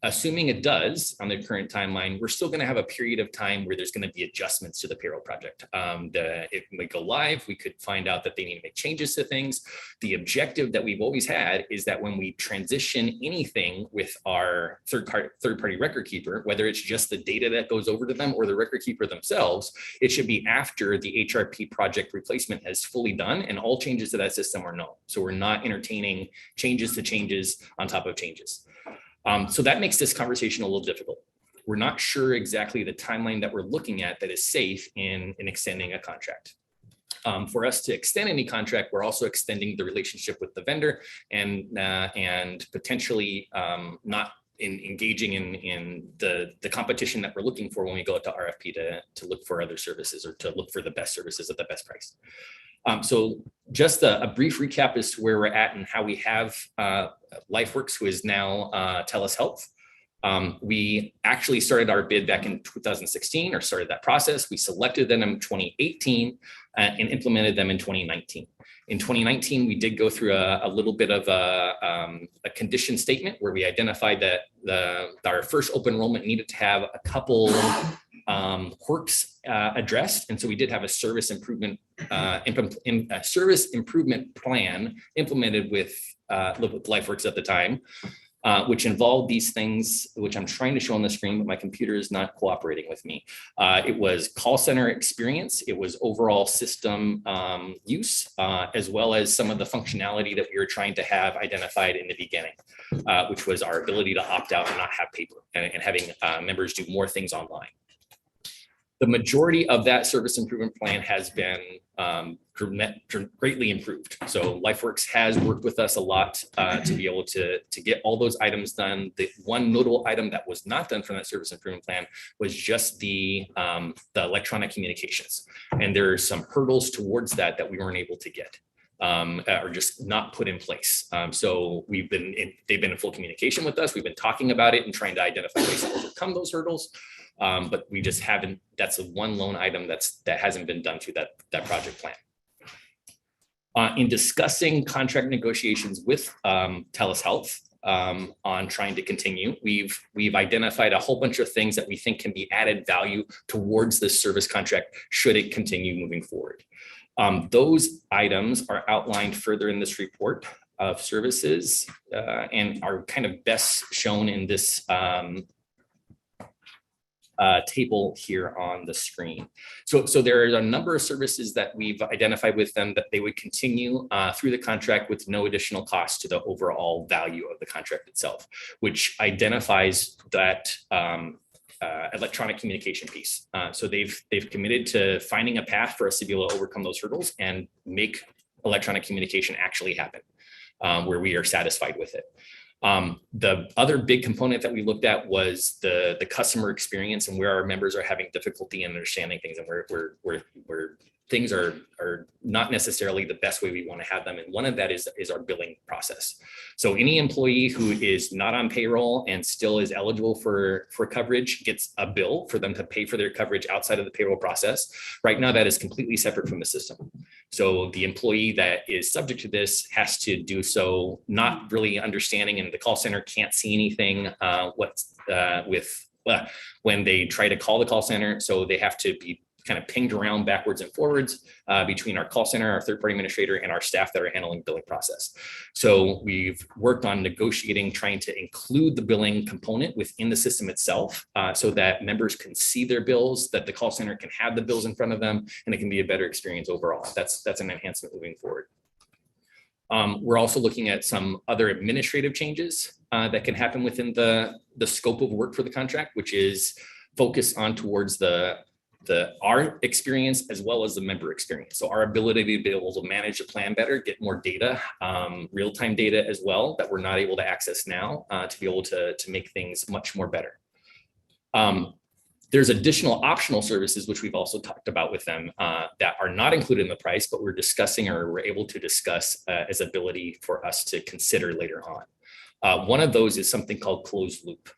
Assuming it does on the current timeline, we're still going to have a period of time where there's going to be adjustments to the payroll project. If we go live, we could find out that they need to make changes to things. The objective that we've always had is that when we transition anything with our third-party record keeper, whether it's just the data that goes over to them or the record keeper themselves, it should be after the HRP project replacement has fully done and all changes to that system are known. So we're not entertaining changes to changes on top of changes. So that makes this conversation a little difficult. We're not sure exactly the timeline that we're looking at that is safe in extending a contract. For us to extend any contract, we're also extending the relationship with the vendor and potentially not engaging in the competition that we're looking for when we go to RFP to look for other services or to look for the best services at the best price. So just a brief recap as to where we're at and how we have LifeWorks, who is now TELUS Health. We actually started our bid back in 2016 or started that process. We selected them in 2018 and implemented them in 2019. In 2019, we did go through a little bit of a condition statement where we identified that our first open enrollment needed to have a couple quirks addressed, and so we did have a service improvement plan implemented with LifeWorks at the time. which involved these things, which I'm trying to show on the screen, but my computer is not cooperating with me. It was call center experience. It was overall system use, as well as some of the functionality that we were trying to have identified in the beginning, which was our ability to opt out and not have paper and having members do more things online. The majority of that service improvement plan has been greatly improved. So LifeWorks has worked with us a lot to be able to get all those items done. The one notable item that was not done from that service improvement plan was just the electronic communications. And there are some hurdles towards that we weren't able to get. Or just not put in place. So they've been in full communication with us. We've been talking about it and trying to identify ways to overcome those hurdles. But we just haven't, that's the one lone item that hasn't been done through that project plan. In discussing contract negotiations with TELUS Health on trying to continue, we've identified a whole bunch of things that we think can be added value towards this service contract should it continue moving forward. Those items are outlined further in this report of services and are kind of best shown in this table here on the screen. So there are a number of services that we've identified with them that they would continue through the contract with no additional cost to the overall value of the contract itself, which identifies that electronic communication piece. So they've committed to finding a path for us to be able to overcome those hurdles and make electronic communication actually happen where we are satisfied with it. The other big component that we looked at was the customer experience and where our members are having difficulty in understanding things and where things are not necessarily the best way we want to have them. And one of that is our billing process. So any employee who is not on payroll and still is eligible for coverage gets a bill for them to pay for their coverage outside of the payroll process. Right now, that is completely separate from the system. So the employee that is subject to this has to do so, not really understanding, and the call center can't see anything when they try to call the call center. So they have to be kind of pinged around backwards and forwards between our call center, our third-party administrator, and our staff that are handling billing process. So we've worked on negotiating, trying to include the billing component within the system itself so that members can see their bills, that the call center can have the bills in front of them, and it can be a better experience overall. That's an enhancement moving forward. We're also looking at some other administrative changes that can happen within the scope of work for the contract, which is focused on towards our experience as well as the member experience. So our ability to be able to manage the plan better, get more data, real-time data as well that we're not able to access now to be able to make things much more better. There's additional optional services, which we've also talked about with them that are not included in the price, but we're discussing or we're able to discuss as ability for us to consider later on. One of those is something called closed loop.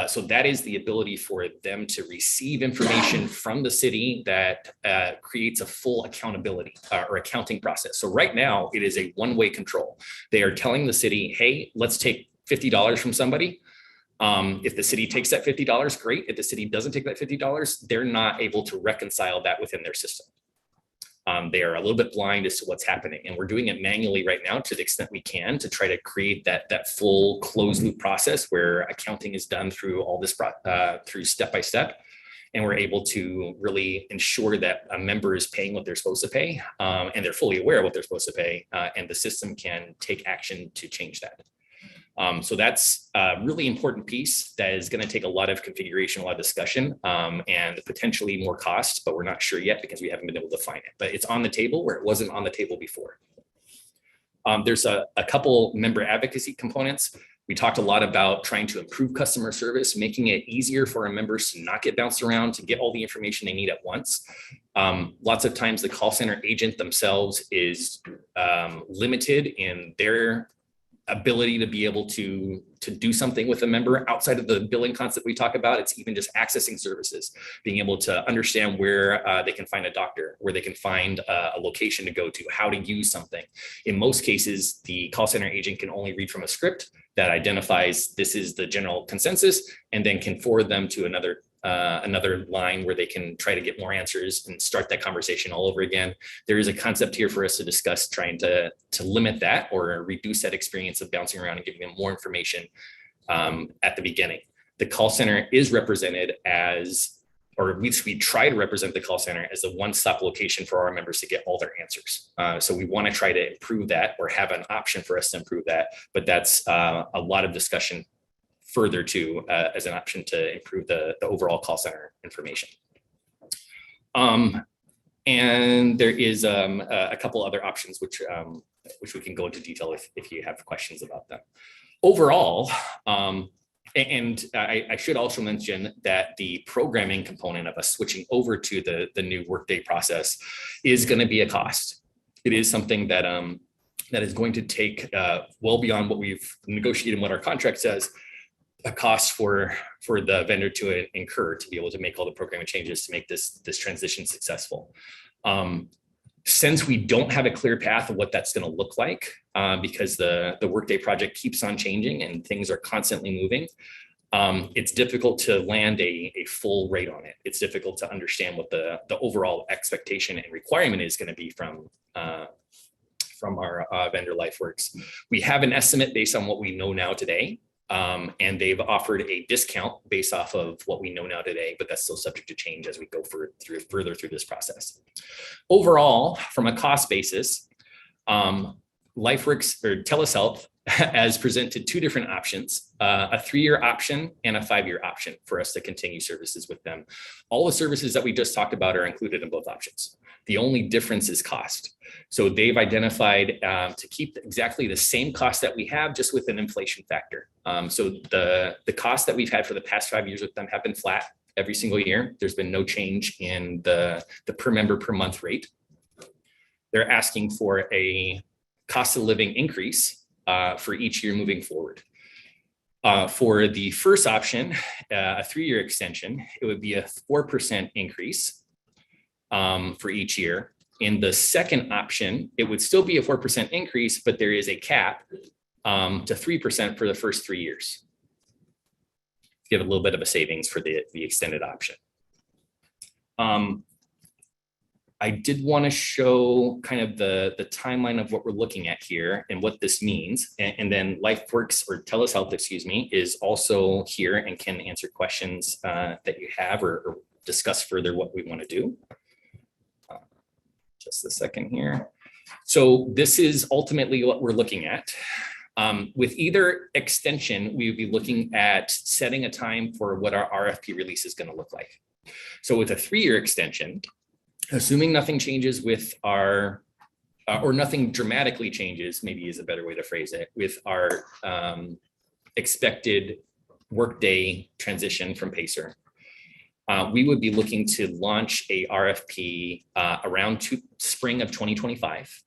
So that is the ability for them to receive information from the city that creates a full accountability or accounting process. So right now it is a one-way control. They are telling the city, hey, let's take $50 from somebody. If the city takes that $50, great. If the city doesn't take that $50, they're not able to reconcile that within their system. They are a little bit blind as to what's happening. And we're doing it manually right now to the extent we can to try to create that full closed loop process where accounting is done through all this through step by step. And we're able to really ensure that a member is paying what they're supposed to pay and they're fully aware of what they're supposed to pay and the system can take action to change that. So that's a really important piece that is going to take a lot of configuration, a lot of discussion, and potentially more cost, but we're not sure yet because we haven't been able to find it. But it's on the table where it wasn't on the table before. There's a couple member advocacy components. We talked a lot about trying to improve customer service, making it easier for our members to not get bounced around, to get all the information they need at once. Lots of times the call center agent themselves is limited in their ability to be able to do something with a member outside of the billing concept we talk about. It's even just accessing services, being able to understand where they can find a doctor, where they can find a location to go to, how to use something. In most cases, the call center agent can only read from a script that identifies this is the general consensus and then can forward them to another line where they can try to get more answers and start that conversation all over again. There is a concept here for us to discuss trying to limit that or reduce that experience of bouncing around and giving them more information at the beginning. The call center is represented as, or at least we try to represent the call center as a one-stop location for our members to get all their answers. So we want to try to improve that, or have an option for us to improve that, but that's a lot of discussion further to as an option to improve the overall call center information. And there is a couple other options which we can go into detail if you have questions about them. Overall, and I should also mention that the programming component of us switching over to the new Workday process is going to be a cost. It is something that that is going to take well beyond what we've negotiated and what our contract says, a cost for the vendor to incur to be able to make all the programming changes to make this transition successful. Since we don't have a clear path of what that's going to look like, because the Workday project keeps on changing and things are constantly moving, it's difficult to land a full rate on it. It's difficult to understand what the overall expectation and requirement is going to be from our vendor LifeWorks. We have an estimate based on what we know now today. And they've offered a discount based off of what we know now today, but that's still subject to change as we go further through this process. Overall, from a cost basis, LifeWorks or TELUS Health has presented two different options, a 3-year option and a 5-year option for us to continue services with them. All the services that we just talked about are included in both options. The only difference is cost. So they've identified to keep exactly the same cost that we have, just with an inflation factor. So the cost that we've had for the past 5 years with them have been flat every single year. There's been no change in the per member per month rate. They're asking for a cost of living increase for each year moving forward. For the first option, a 3-year extension, it would be a 4% increase for each year. In the second option, it would still be a 4% increase, but there is a cap to 3% for the first 3 years. Give a little bit of a savings for the extended option. I did want to show kind of the timeline of what we're looking at here and what this means. And then LifeWorks, or TELUS Health, excuse me, is also here and can answer questions that you have or discuss further what we want to do. Just a second here. So this is ultimately what we're looking at. With either extension, we would be looking at setting a time for what our RFP release is going to look like. So with a 3-year extension, assuming nothing changes with our, or nothing dramatically changes, maybe is a better way to phrase it, with our expected Workday transition from Pacer, we would be looking to launch a RFP around spring of 2025,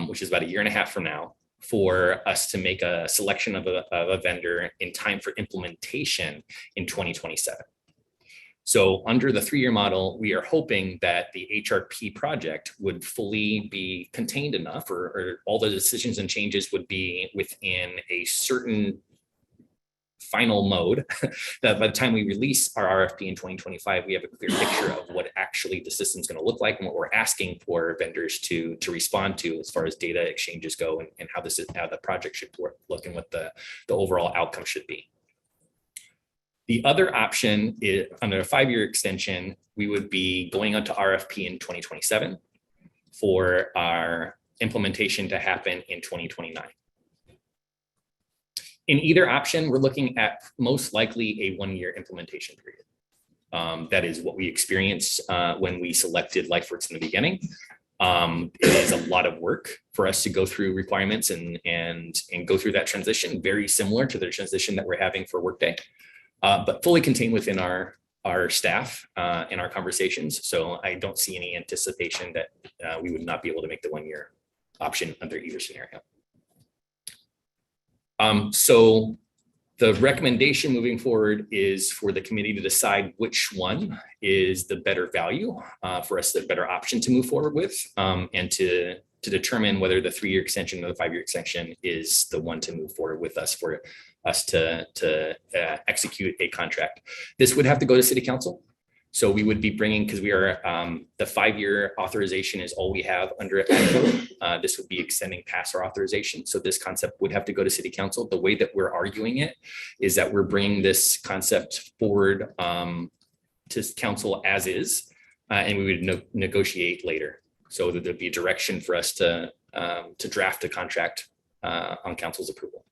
which is about 1.5 years from now, for us to make a selection of a vendor in time for implementation in 2027. So under the 3-year model, we are hoping that the HRP project would fully be contained enough, or all the decisions and changes would be within a certain final mode that by the time we release our RFP in 2025, we have a clear picture of what actually the system's going to look like and what we're asking for vendors to respond to as far as data exchanges go, and how the project should look and what the overall outcome should be. The other option is under a 5-year extension, we would be going on to RFP in 2027 for our implementation to happen in 2029. In either option, we're looking at most likely a 1-year implementation period. That is what we experienced when we selected LifeWorks in the beginning. It is a lot of work for us to go through requirements and go through that transition, very similar to the transition that we're having for Workday. But fully contained within our staff in our conversations. So I don't see any anticipation that we would not be able to make the 1-year option under either scenario. So the recommendation moving forward is for the committee to decide which one is the better value for us, the better option to move forward with, and to determine whether the 3-year extension or the 5-year extension is the one to move forward with us for us to execute a contract. This would have to go to City Council. So we would be bringing, because we are, the 5-year authorization is all we have under it. This would be extending past our authorization. So this concept would have to go to city council. The way that we're arguing it is that we're bringing this concept forward to council as is, and we would negotiate later. So that there'd be a direction for us to draft a contract on council's approval.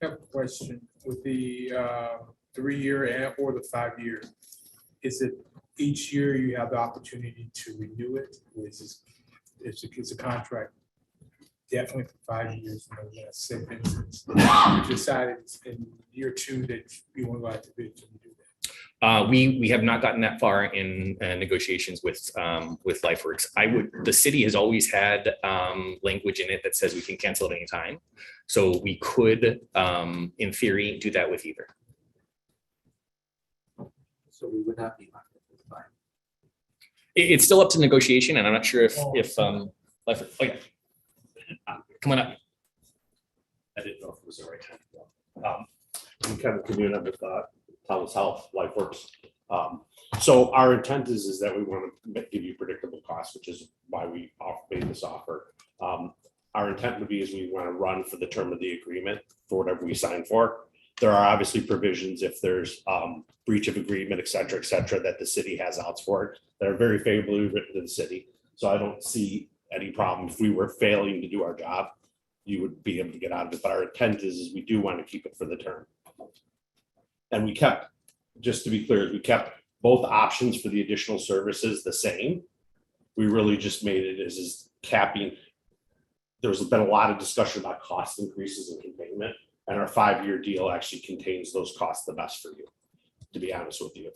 I have a question with the 3-year and or the 5-year. Is it each year you have the opportunity to renew it? Or is it's a contract definitely for 5 years? Say for instance, you decided in year 2 that you want to go out to bid, can you do that? We have not gotten that far in negotiations with LifeWorks. The city has always had language in it that says we can cancel at any time. So we could, in theory, do that with either. So we would not be locked into the buy. It's still up to negotiation, and I'm not sure if Life, oh yeah. Come on up. I didn't know if it was the right time. I'm Kevin Comuna with Thomas Health, LifeWorks. So our intent is that we want to give you predictable costs, which is why we made this offer. Our intent would be is we want to run for the term of the agreement for whatever we sign for. There are obviously provisions if there's breach of agreement, et cetera, that the city has outs for it that are very favorably written to the city. So I don't see any problem if we were failing to do our job, you would be able to get out of it. But our intent is we do want to keep it for the term. And we kept, just to be clear, we kept both options for the additional services the same. We really just made it as capping. There's been a lot of discussion about cost increases and containment, and our 5-year deal actually contains those costs the best for you, to be honest with you.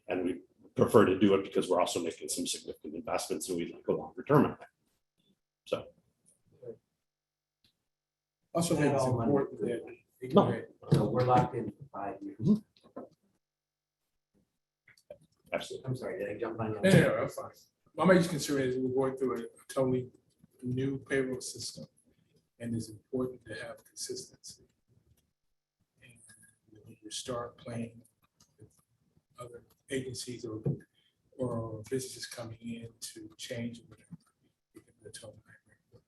And we prefer to do it because we're also making some significant investments and we'd like a longer term on that. So. Also, I think it's important that. No. So we're locked in for 5 years. Absolutely. I'm sorry, did I jump on you? No, that's fine. My major concern is we're going through a totally new payroll system, and it's important to have consistency. And when you start playing with other agencies or businesses coming in to change whatever, you can be a total nightmare.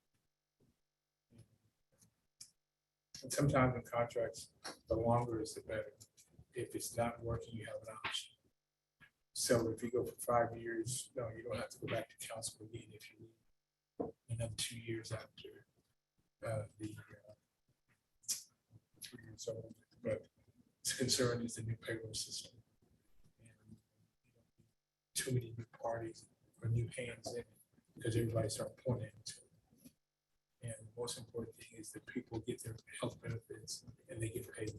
And sometimes in contracts, the longer is the better. If it's not working, you have an option. So if you go for 5 years, no, you don't have to go back to council again if you need another 2 years after the 3 years old. But its concern is the new payroll system. And too many new parties or new hands in it because everybody started pointing into it. And the most important thing is that people get their health benefits and they get paid.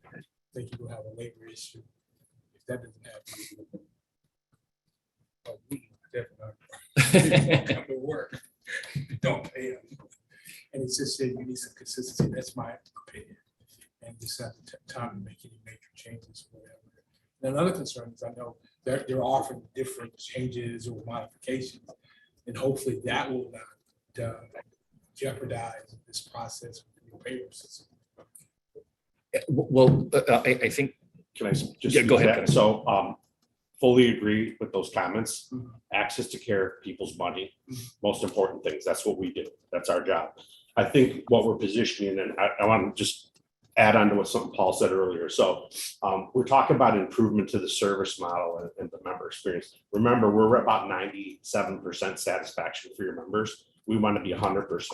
I think you will have a labor issue. That doesn't happen. But we definitely come to work, don't pay them. And it's just that you need some consistency. That's my opinion. And just have time to make any major changes or whatever. And another concern is I know they're offering different changes or modifications, and hopefully that will not jeopardize this process with the new payroll system. Well, I think. Can I just? Yeah, go ahead. So fully agree with those comments. Access to care, people's money, most important things. That's what we do. That's our job. I think what we're positioning, and I want to just add on to what something Paul said earlier. So we're talking about improvement to the service model and the member experience. Remember, we're about 97% satisfaction for your members. We want to be 100%.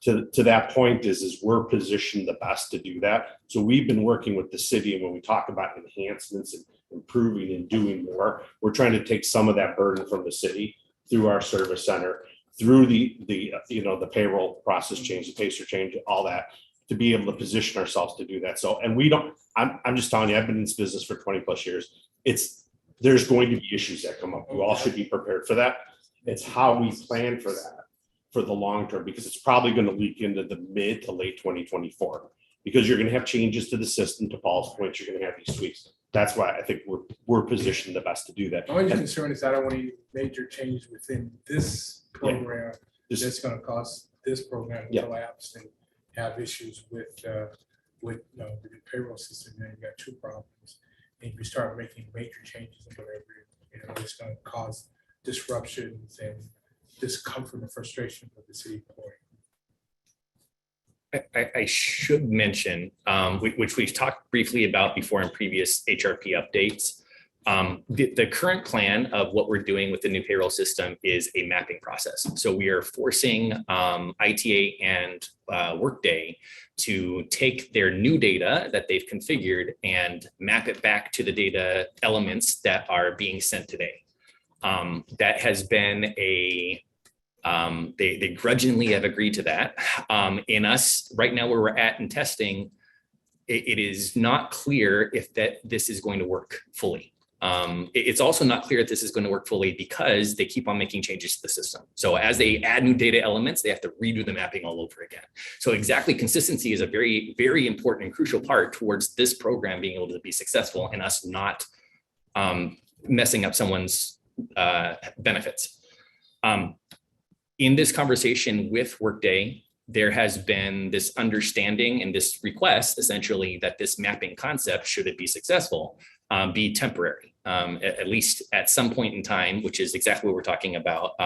To that point is we're positioned the best to do that. So we've been working with the city, and when we talk about enhancements and improving and doing more, we're trying to take some of that burden from the city through our service center, through the payroll process change, the PACER change, all that, to be able to position ourselves to do that. So, and we don't, I'm just telling you, I've been in this business for 20 plus years. There's going to be issues that come up. We all should be prepared for that. It's how we plan for that for the long term, because it's probably going to leak into the mid to late 2024, because you're going to have changes to the system. To Paul's point, you're going to have these tweaks. That's why I think we're positioned the best to do that. My only concern is I don't want any major changes within this program that's going to cause this program to collapse and have issues with with, you know, the new payroll system, then you got two problems. And if you start making major changes and whatever, you know, it's gonna cause disruptions and discomfort and frustration for the city employee. I should mention, which we've talked briefly about before in previous HRP updates. The current plan of what we're doing with the new payroll system is a mapping process. So we are forcing ITA and Workday to take their new data that they've configured and map it back to the data elements that are being sent today. That has been they grudgingly have agreed to that. In us, right now where we're at in testing, it is not clear if this is going to work fully. It's also not clear if this is going to work fully because they keep on making changes to the system. So as they add new data elements, they have to redo the mapping all over again. So exactly, consistency is a very, very important and crucial part towards this program being able to be successful and us not messing up someone's benefits. In this conversation with Workday, there has been this understanding and this request essentially that this mapping concept, should it be successful, be temporary, at least at some point in time, which is exactly what we're talking about,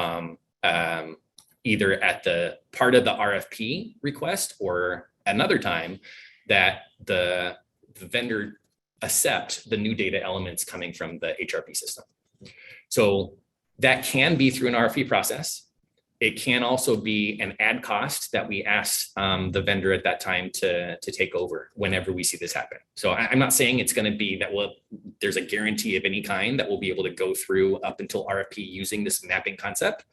either at the part of the RFP request or another time that the vendor accept the new data elements coming from the HRP system. So that can be through an RFP process. It can also be an add cost that we ask the vendor at that time to take over whenever we see this happen. So I'm not saying it's going to be that there's a guarantee of any kind that we'll be able to go through up until RFP using this mapping concept.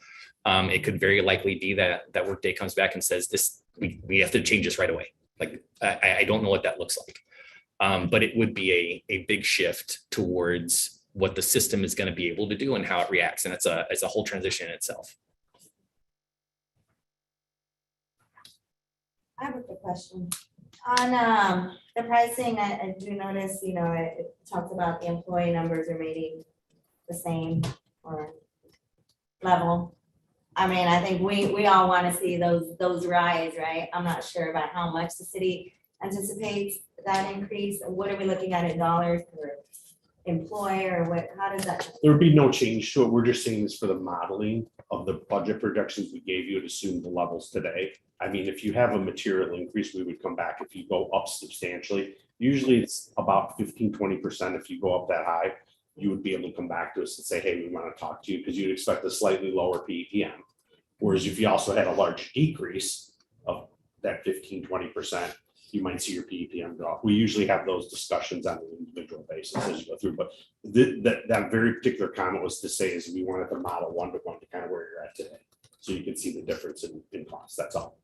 It could very likely be that Workday comes back and says this, we have to change this right away. Like, I don't know what that looks like, but it would be a big shift towards what the system is going to be able to do and how it reacts. And it's a whole transition in itself. I have a quick question. On the pricing, I do notice, you know, it talks about the employee numbers are maybe the same or level. I mean, I think we all want to see those rise, right? I'm not sure about how much the city anticipates that increase. What are we looking at in dollars per employee, or what, how does that? There would be no change to it. We're just saying this for the modeling of the budget projections we gave you to assume the levels today. I mean, if you have a material increase, we would come back. If you go up substantially, usually it's about 15–20%. If you go up that high, you would be able to come back to us and say, hey, we want to talk to you, because you'd expect a slightly lower PEPM. Whereas if you also had a large decrease of that 15–20%, you might see your PEPM drop. We usually have those discussions on an individual basis as you go through, but that very particular comment was to say is we wanted to model one-to-one to kind of where you're at today. So you can see the difference in cost, that's all.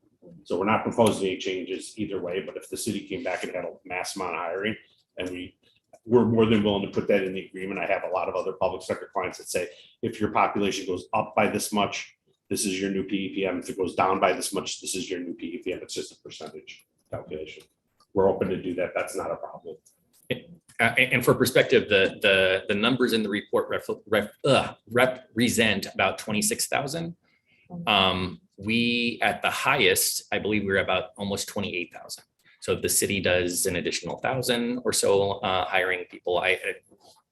So we're not proposing any changes either way, but if the city came back and had a mass amount of hiring, and we're more than willing to put that in the agreement. I have a lot of other public sector clients that say, if your population goes up by this much, this is your new PEPM. If it goes down by this much, this is your new PEPM. It's just a percentage calculation. We're open to do that. That's not a problem. And for perspective, the numbers in the report represent about 26,000. We at the highest, I believe we're about almost 28,000. So if the city does an additional 1,000 or so hiring people, I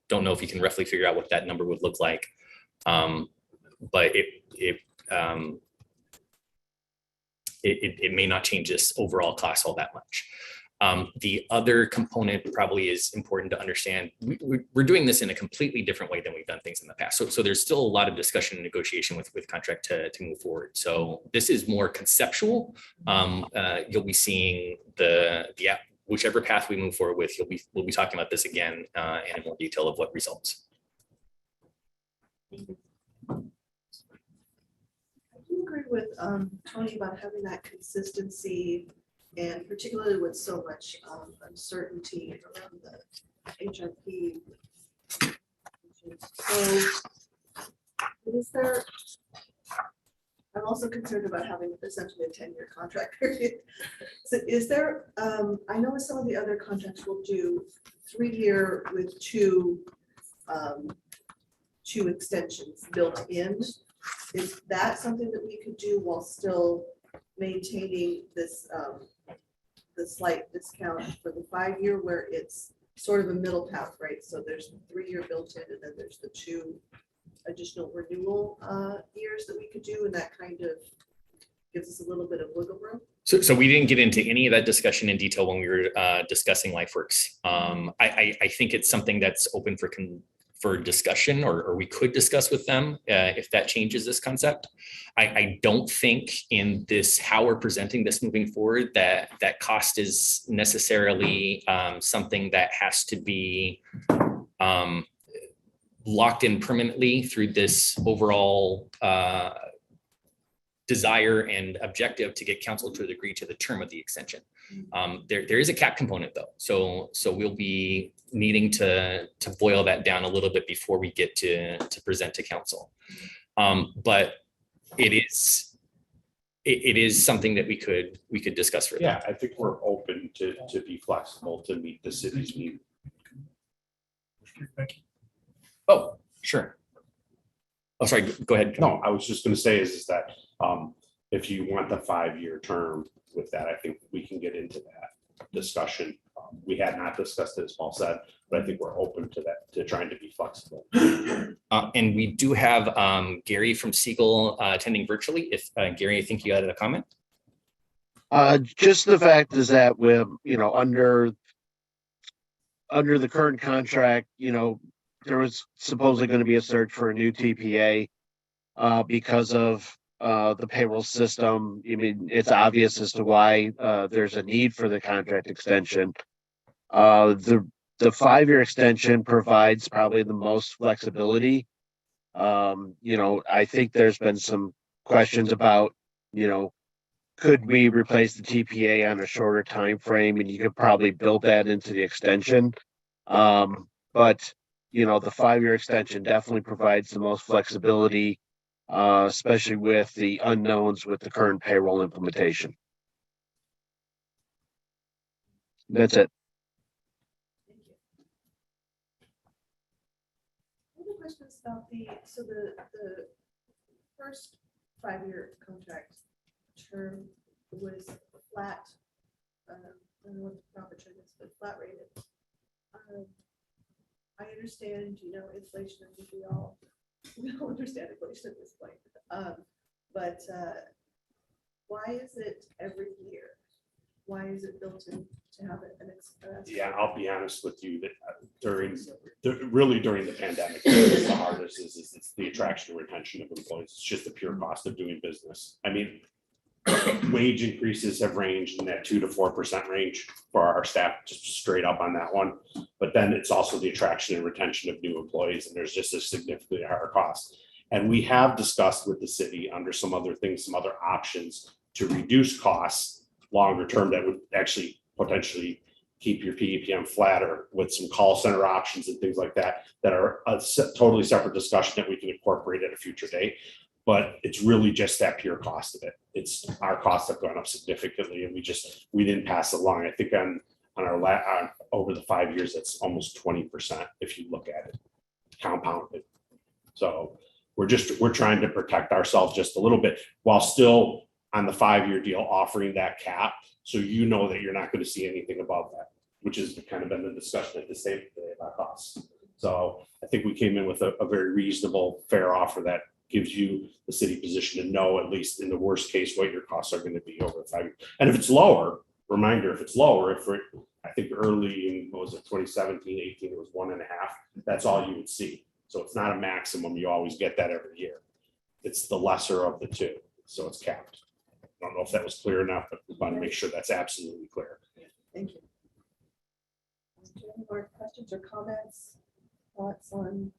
don't know if you can roughly figure out what that number would look like. But it may not change this overall cost all that much. The other component probably is important to understand. We're doing this in a completely different way than we've done things in the past. So there's still a lot of discussion and negotiation with contract to move forward. So this is more conceptual. You'll be seeing whichever path we move forward with, we'll be talking about this again and in more detail of what results. I do agree with Tony about having that consistency, and particularly with so much uncertainty around the HRP. So is there, I'm also concerned about having essentially a 10-year contract period. So is there, I know some of the other contracts will do 3-year with two extensions built in. Is that something that we could do while still maintaining this the slight discount for the 5-year where it's sort of a middle path, right? So there's the 3-year built in and then there's the 2 additional renewal years that we could do, and that kind of gives us a little bit of wiggle room. So we didn't get into any of that discussion in detail when we were discussing LifeWorks. I think it's something that's open for discussion, or we could discuss with them if that changes this concept. I don't think in this, how we're presenting this moving forward, that cost is necessarily something that has to be locked in permanently through this overall desire and objective to get council to agree to the term of the extension. There is a cap component though. So we'll be needing to boil that down a little bit before we get to present to council. But it is something that we could discuss further. Yeah, I think we're open to be flexible to meet the city's need. Oh, sure. Oh, sorry, go ahead. No, I was just gonna say is that if you want the 5-year term with that, I think we can get into that discussion. We had not discussed it, as Paul said, but I think we're open to that, to trying to be flexible. And we do have Gary from Siegel attending virtually. If Gary, I think you had a comment. Just the fact is that with, under the current contract, there was supposedly going to be a search for a new TPA because of the payroll system. I mean, it's obvious as to why there's a need for the contract extension. The 5-year extension provides probably the most flexibility. I think there's been some questions about, could we replace the TPA on a shorter time frame, and you could probably build that into the extension. But the 5-year extension definitely provides the most flexibility, especially with the unknowns with the current payroll implementation. That's it. Any questions about the first 5-year contract term was flat? I don't know what the proper term is, but flat rated. I understand, inflation. I think we all understand inflation at this point. But why is it every year? Why is it built in to have it? Yeah, I'll be honest with you that during the pandemic, the hardest is it's the attraction and retention of employees. It's just the pure cost of doing business. I mean, wage increases have ranged in that 2 to 4% range for our staff, just straight up on that one. But then it's also the attraction and retention of new employees, and there's just a significantly higher cost. And we have discussed with the city under some other things, some other options to reduce costs longer term that would actually potentially keep your PEPM flatter, with some call center options and things like that, that are a totally separate discussion that we can incorporate at a future date. But it's really just that pure cost of it. It's our costs have gone up significantly, and we didn't pass it along. I think on our over the 5 years, it's almost 20% if you look at it compounded. So we're trying to protect ourselves just a little bit while still on the 5-year deal offering that cap, so that you're not going to see anything above that, which has kind of been the discussion at the state today about costs. So I think we came in with a very reasonable, fair offer that gives you the city position to know, at least in the worst case, what your costs are going to be over 5 years. And if it's lower, reminder, I think early in, 2017, 18, it was 1.5. That's all you would see. So it's not a maximum. You always get that every year. It's the lesser of the two. So it's capped. I don't know if that was clear enough, but we want to make sure that's absolutely clear. Thank you. Do you have any more questions or comments, thoughts on?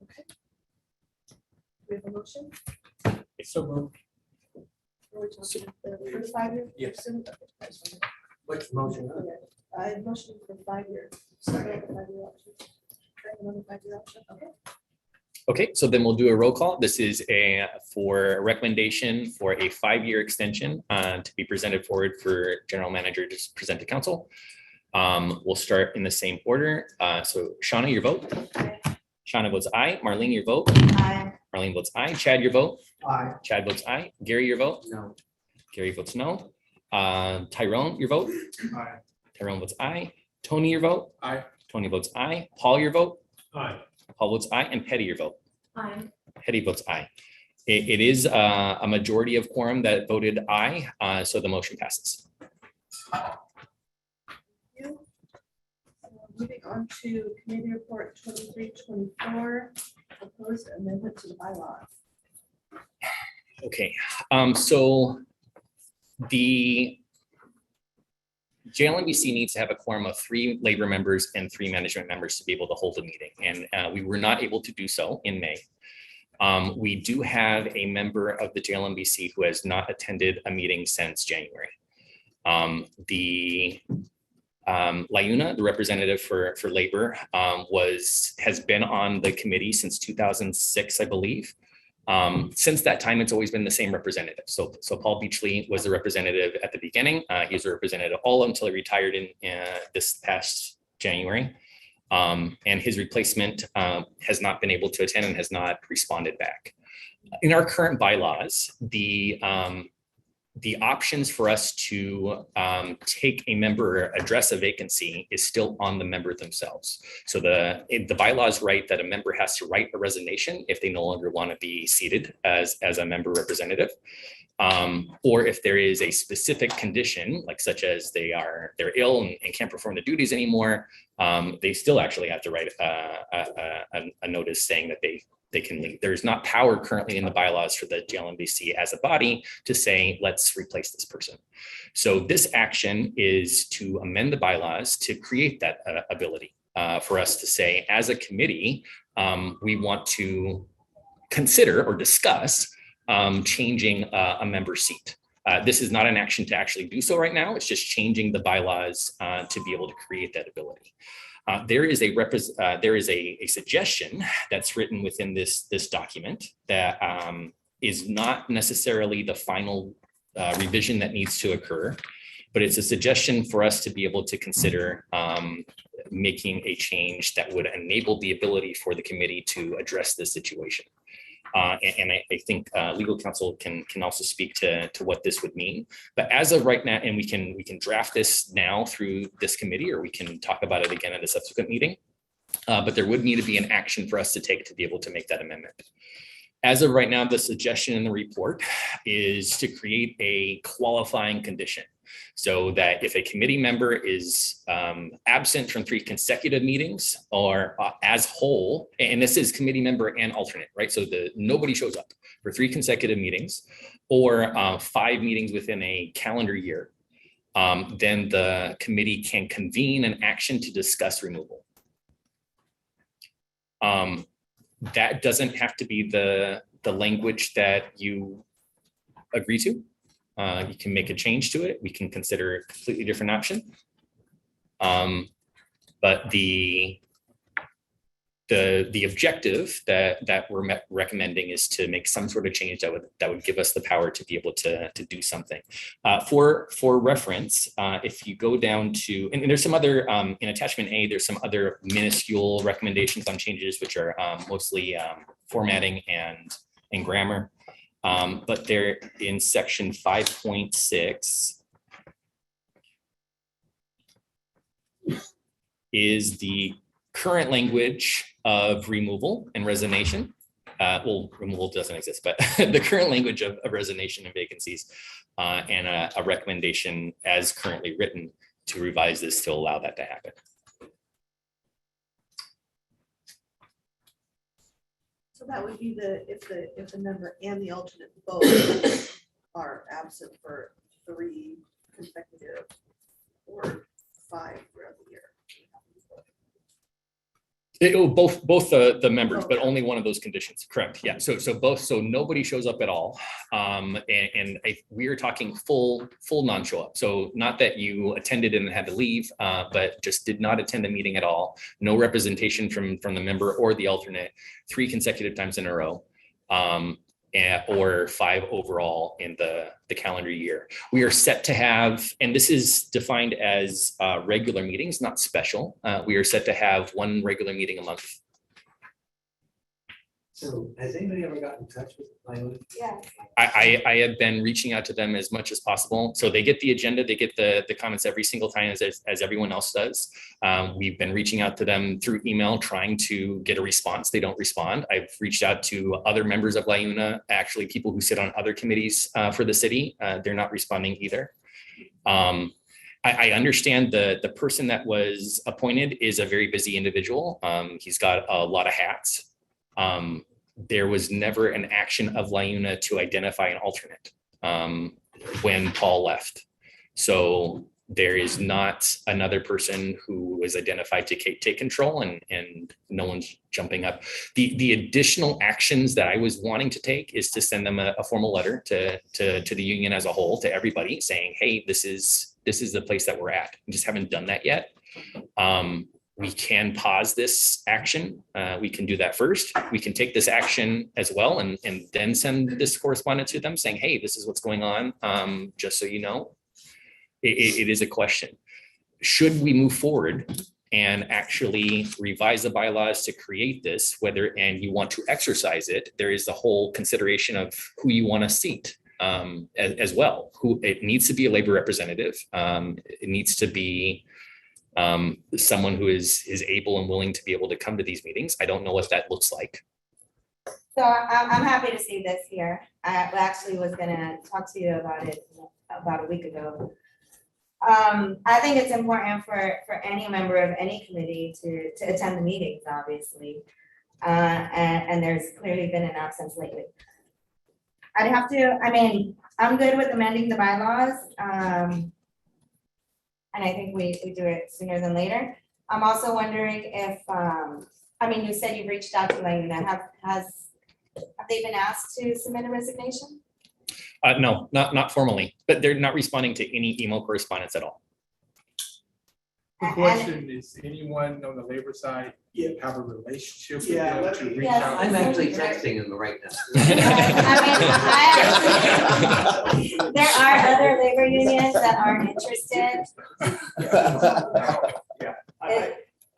Okay. We have a motion? So moved. Are we talking for the 5-year? Yes. Which motion? I motion for 5 years. Start with the 5-year option. Another 5-year option. Okay. Okay, so then we'll do a roll call. This is for a recommendation for a 5-year extension to be presented forward for general manager to present to council. We'll start in the same order. So Shauna, your vote. Aye. Shauna votes aye. Marlene, your vote. Aye. Marlene votes aye. Chad, your vote. Aye. Chad votes aye. Gary, your vote. No. Gary votes no. Tyrone, your vote? Aye. Tyrone votes aye. Tony, your vote? Aye. Tony votes aye. Paul, your vote? Aye. Paul votes aye. And Petty, your vote? Aye. Petty votes aye. It is a majority of quorum that voted aye, so the motion passes. you. Moving on to committee report 23-24, proposed amendment to the bylaws. Okay, so the JLMBC needs to have a quorum of 3 labor members and 3 management members to be able to hold a meeting, and we were not able to do so in May. We do have a member of the JLMBC who has not attended a meeting since January. Layuna, the representative for labor, has been on the committee since 2006, I believe. Since that time, it's always been the same representative. So Paul Beachley was the representative at the beginning. He was a representative all until he retired in this past January. And his replacement has not been able to attend and has not responded back. In our current bylaws, the options for us to take a member or address a vacancy is still on the member themselves. So the bylaws write that a member has to write a resignation if they no longer want to be seated as a member representative. Or if there is a specific condition, like such as they're ill and can't perform the duties anymore, they still actually have to write a notice saying that they can leave. There's not power currently in the bylaws for the JLMBC as a body to say, let's replace this person. So this action is to amend the bylaws to create that ability for us to say, as a committee, we want to consider or discuss changing a member seat. This is not an action to actually do so right now. It's just changing the bylaws to be able to create that ability. There is a suggestion that's written within this document that is not necessarily the final revision that needs to occur, but it's a suggestion for us to be able to consider making a change that would enable the ability for the committee to address this situation. And I think legal counsel can also speak to what this would mean. But as of right now, and we can draft this now through this committee, or we can talk about it again at a subsequent meeting. But there would need to be an action for us to take to be able to make that amendment. As of right now, the suggestion in the report is to create a qualifying condition, so that if a committee member is absent from 3 consecutive meetings or as whole, and this is committee member and alternate, right? So nobody shows up for 3 consecutive meetings or 5 meetings within a calendar year, then the committee can convene an action to discuss removal. That doesn't have to be the language that you agree to. You can make a change to it. We can consider a completely different option. But the objective that we're recommending is to make some sort of change that would give us the power to be able to do something. For reference, if you go down to, and there's some other, in attachment A, there's some other minuscule recommendations on changes, which are mostly formatting and grammar. But they're in section 5.6 is the current language of removal and resignation. Well, removal doesn't exist, but the current language of resignation and vacancies, and a recommendation as currently written to revise this to allow that to happen. So that would be if the member and the alternate both are absent for 3 consecutive or 5 throughout the year. Both the members, but only one of those conditions. Correct. Yeah. So nobody shows up at all, and we are talking full non-show up. So not that you attended and had to leave, but just did not attend the meeting at all. No representation from the member or the alternate 3 consecutive times in a row, or 5 overall in the calendar year. We are set to have, and this is defined as regular meetings, not special. We are set to have 1 regular meeting a month. So has anybody ever gotten in touch with Lyona? Yeah. I have been reaching out to them as much as possible. So they get the agenda, they get the comments every single time as everyone else does. We've been reaching out to them through email, trying to get a response. They don't respond. I've reached out to other members of Lyuna, actually people who sit on other committees for the city. They're not responding either. I understand the person that was appointed is a very busy individual. He's got a lot of hats. There was never an action of Lyuna to identify an alternate when Paul left. So there is not another person who was identified to take control, and no one's jumping up. The additional actions that I was wanting to take is to send them a formal letter to the union as a whole, to everybody, saying, hey, this is the place that we're at. We just haven't done that yet. We can pause this action. We can do that first. We can take this action as well and then send this correspondence to them saying, hey, this is what's going on, just so you know. It is a question. Should we move forward and actually revise the bylaws to create this, and you want to exercise it, there is the whole consideration of who you want to seat as well. It needs to be a labor representative. It needs to be someone who is able and willing to be able to come to these meetings. I don't know what that looks like. So I'm happy to see this here. I actually was gonna talk to you about it about a week ago. I think it's important for any member of any committee to attend the meetings, obviously. And there's clearly been an absence lately. I'm good with amending the bylaws. And I think we do it sooner than later. I'm also wondering if, you said you reached out to Lyuna. Have they been asked to submit a resignation? No, not formally, but they're not responding to any email correspondence at all. The question is, anyone on the labor side have a relationship with them to reach out? I'm actually texting them right now. There are other labor unions that aren't interested. I'm sorry. Yeah.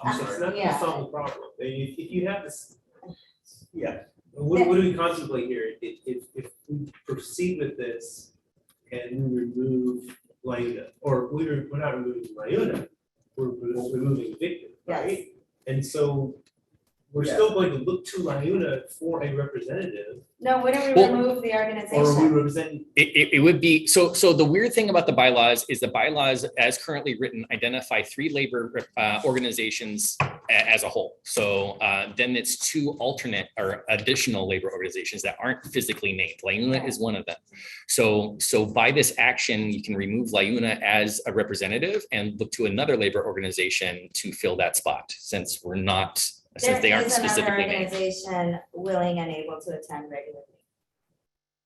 That's not the problem. If you have this, what do we contemplate here? If we proceed with this and we remove Lyuna, or we're not removing Lyuna, we're removing Victor, right? And so we're still going to look to Lyuna for a representative. No, wouldn't we Well, remove the Or are we organization? representing? It would be, so the weird thing about the bylaws is the bylaws as currently written identify 3 labor organizations as a whole. So then it's 2 alternate or additional labor organizations that aren't physically named. Lyuna is one of them. So by this action, you can remove Lyuna as a representative and look to another labor organization to fill that spot, since they aren't specifically There named. is another organization willing and able to attend regularly.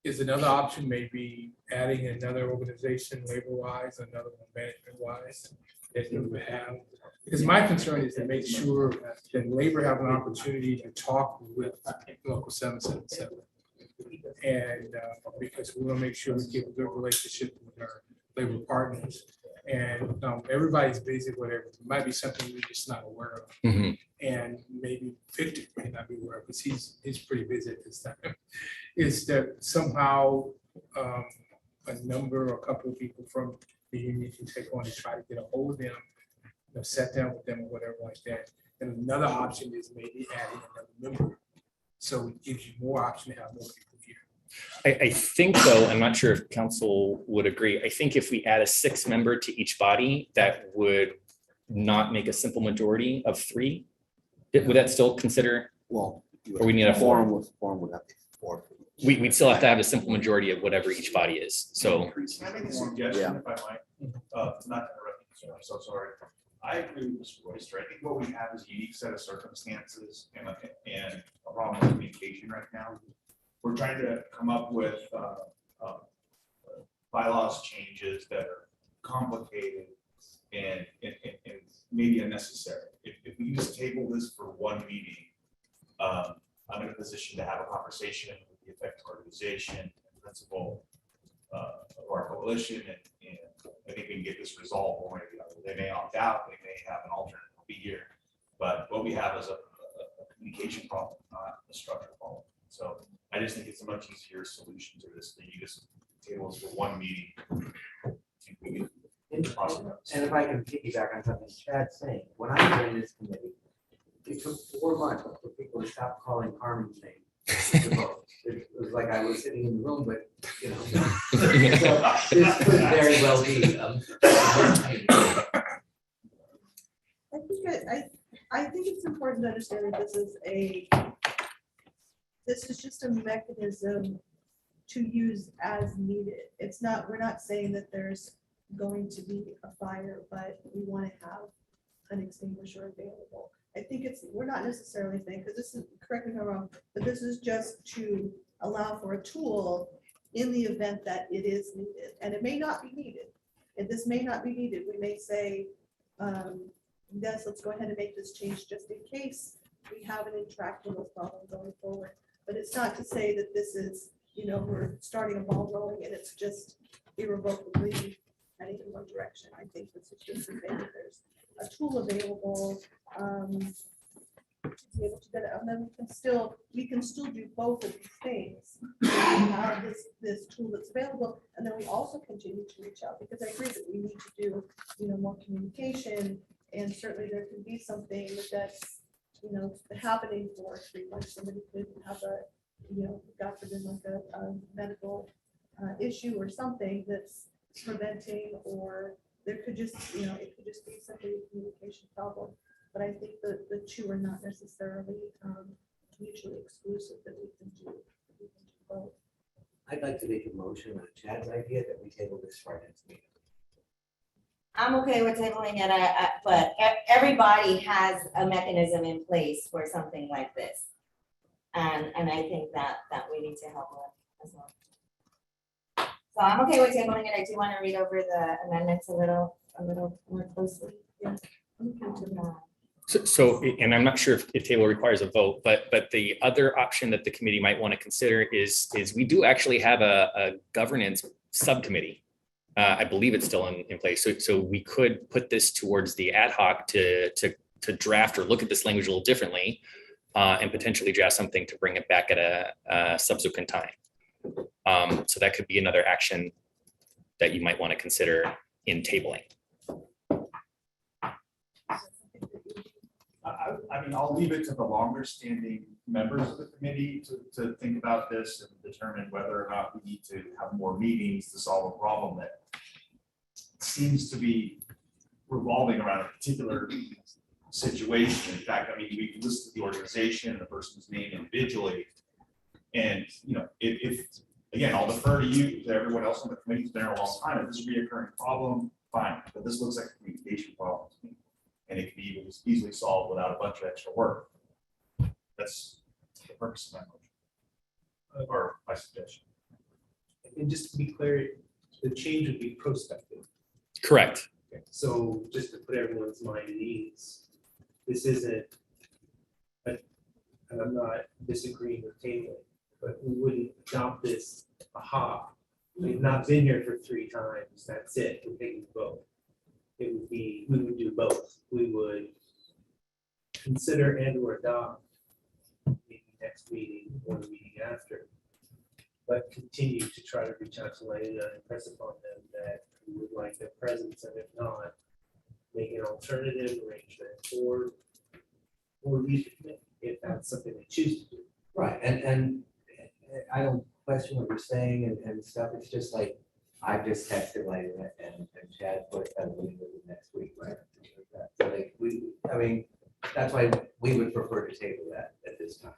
Is another option maybe adding another organization labor-wise, another one management-wise that we would have? Because my concern is to make sure that labor have an opportunity to talk with local 777. And because we want to make sure we keep a good relationship with our labor partners. And everybody's busy, whatever. It might be something we're just not aware of. Mhm. And maybe Victor may not be aware, because he's pretty busy at this time. Is that somehow a number or a couple of people from the union can take on and try to get a hold of them, sit down with them or whatever like that. And another option is maybe adding another member. So it gives you more option to have more people here. I think though, I'm not sure if council would agree. I think if we add a 6th member to each body, that would not make a simple majority of 3. Would that still consider? Well, or we need a forum 4? would have to be 4. We'd still have to have a simple majority of whatever each body is. So Can I make a suggestion, if I might? Not to interrupt you, sir, I'm so sorry. I agree with Mr. Royster. I think what we have is a unique set of circumstances and a problem with communication right now. We're trying to come up with bylaws changes that are complicated and maybe unnecessary. If we just table this for one meeting, I'm in a position to have a conversation with the affected organization and principal of our coalition, and I think we can get this resolved one way or the other. They may opt out, they may have an alternate be here, but what we have is a communication problem, not a structure problem. So I just think it's a much easier solution to this, that you just table this for one meeting. And if I can piggyback on something Chad's saying, when I was in this committee, it took 4 months for people to stop calling Carmen's name. It was like I was sitting in the room, but, you know. So this could very well be. I think it's important to understand that this is just a mechanism to use as needed. It's not, we're not saying that there's going to be a fire, but we want to have an extinguisher available. I think we're not necessarily saying, because this is, correct me if I'm wrong, but this is just to allow for a tool in the event that it is needed, and it may not be needed. If this may not be needed, we may say, yes, let's go ahead and make this change just in case we have an intractable problem going forward. But it's not to say that this is, we're starting a ball rolling and it's just irrevocably heading in one direction. I think this is just to say that there's a tool available to be able to get it. And then we can still do both of these things. We have this tool that's available, and then we also continue to reach out, because I agree that we need to do more communication, and certainly there can be something that's happening for 3 months. Somebody could have a God forbid, like a medical issue or something that's preventing, or there could just it could just be simply a communication problem. But I think that the two are not necessarily mutually exclusive, that we can do both. I'd like to make a motion on Chad's idea that we table this for our next meeting. I'm okay with tabling it, but everybody has a mechanism in place for something like this. And I think that we need to help with as well. So I'm okay with tabling it. I do want to read over the amendments a little more closely. Yeah. So, and I'm not sure if table requires a vote, but the other option that the committee might want to consider is we do actually have a governance subcommittee. I believe it's still in place. So we could put this towards the ad hoc to draft or look at this language a little differently, and potentially draft something to bring it back at a subsequent time. So that could be another action that you might want to consider in tabling. I mean, I'll leave it to the longer standing members of the committee to think about this and determine whether or not we need to have more meetings to solve a problem that seems to be revolving around a particular situation. In fact, I mean, we listed the organization and the person's name individually. And, if again, I'll defer to you, to everyone else on the committee who's been there a long time. If this is a reoccurring problem, fine, but this looks like a communication problem to me. And it can be easily solved without a bunch of extra work. That's the purpose of my motion, or my suggestion. And just to be clear, the change would be prospective. Correct. Okay, so just to put everyone's mind at ease, this isn't, and I'm not disagreeing with Taylor, but we wouldn't adopt this, we've not been here for 3 times, that's it, we're taking both. It would be, we would do both. We would consider and or adopt maybe next meeting or the meeting after, but continue to try to reach out to Lena and press upon them that we would like their presence, and if not, make an alternative arrangement or leave it if that's something they choose to do. Right, and I don't question what you're saying and stuff. It's just like, I've just texted Lena and Chad put a meeting with the next week, right? So like I mean, that's why we would prefer to table that at this time.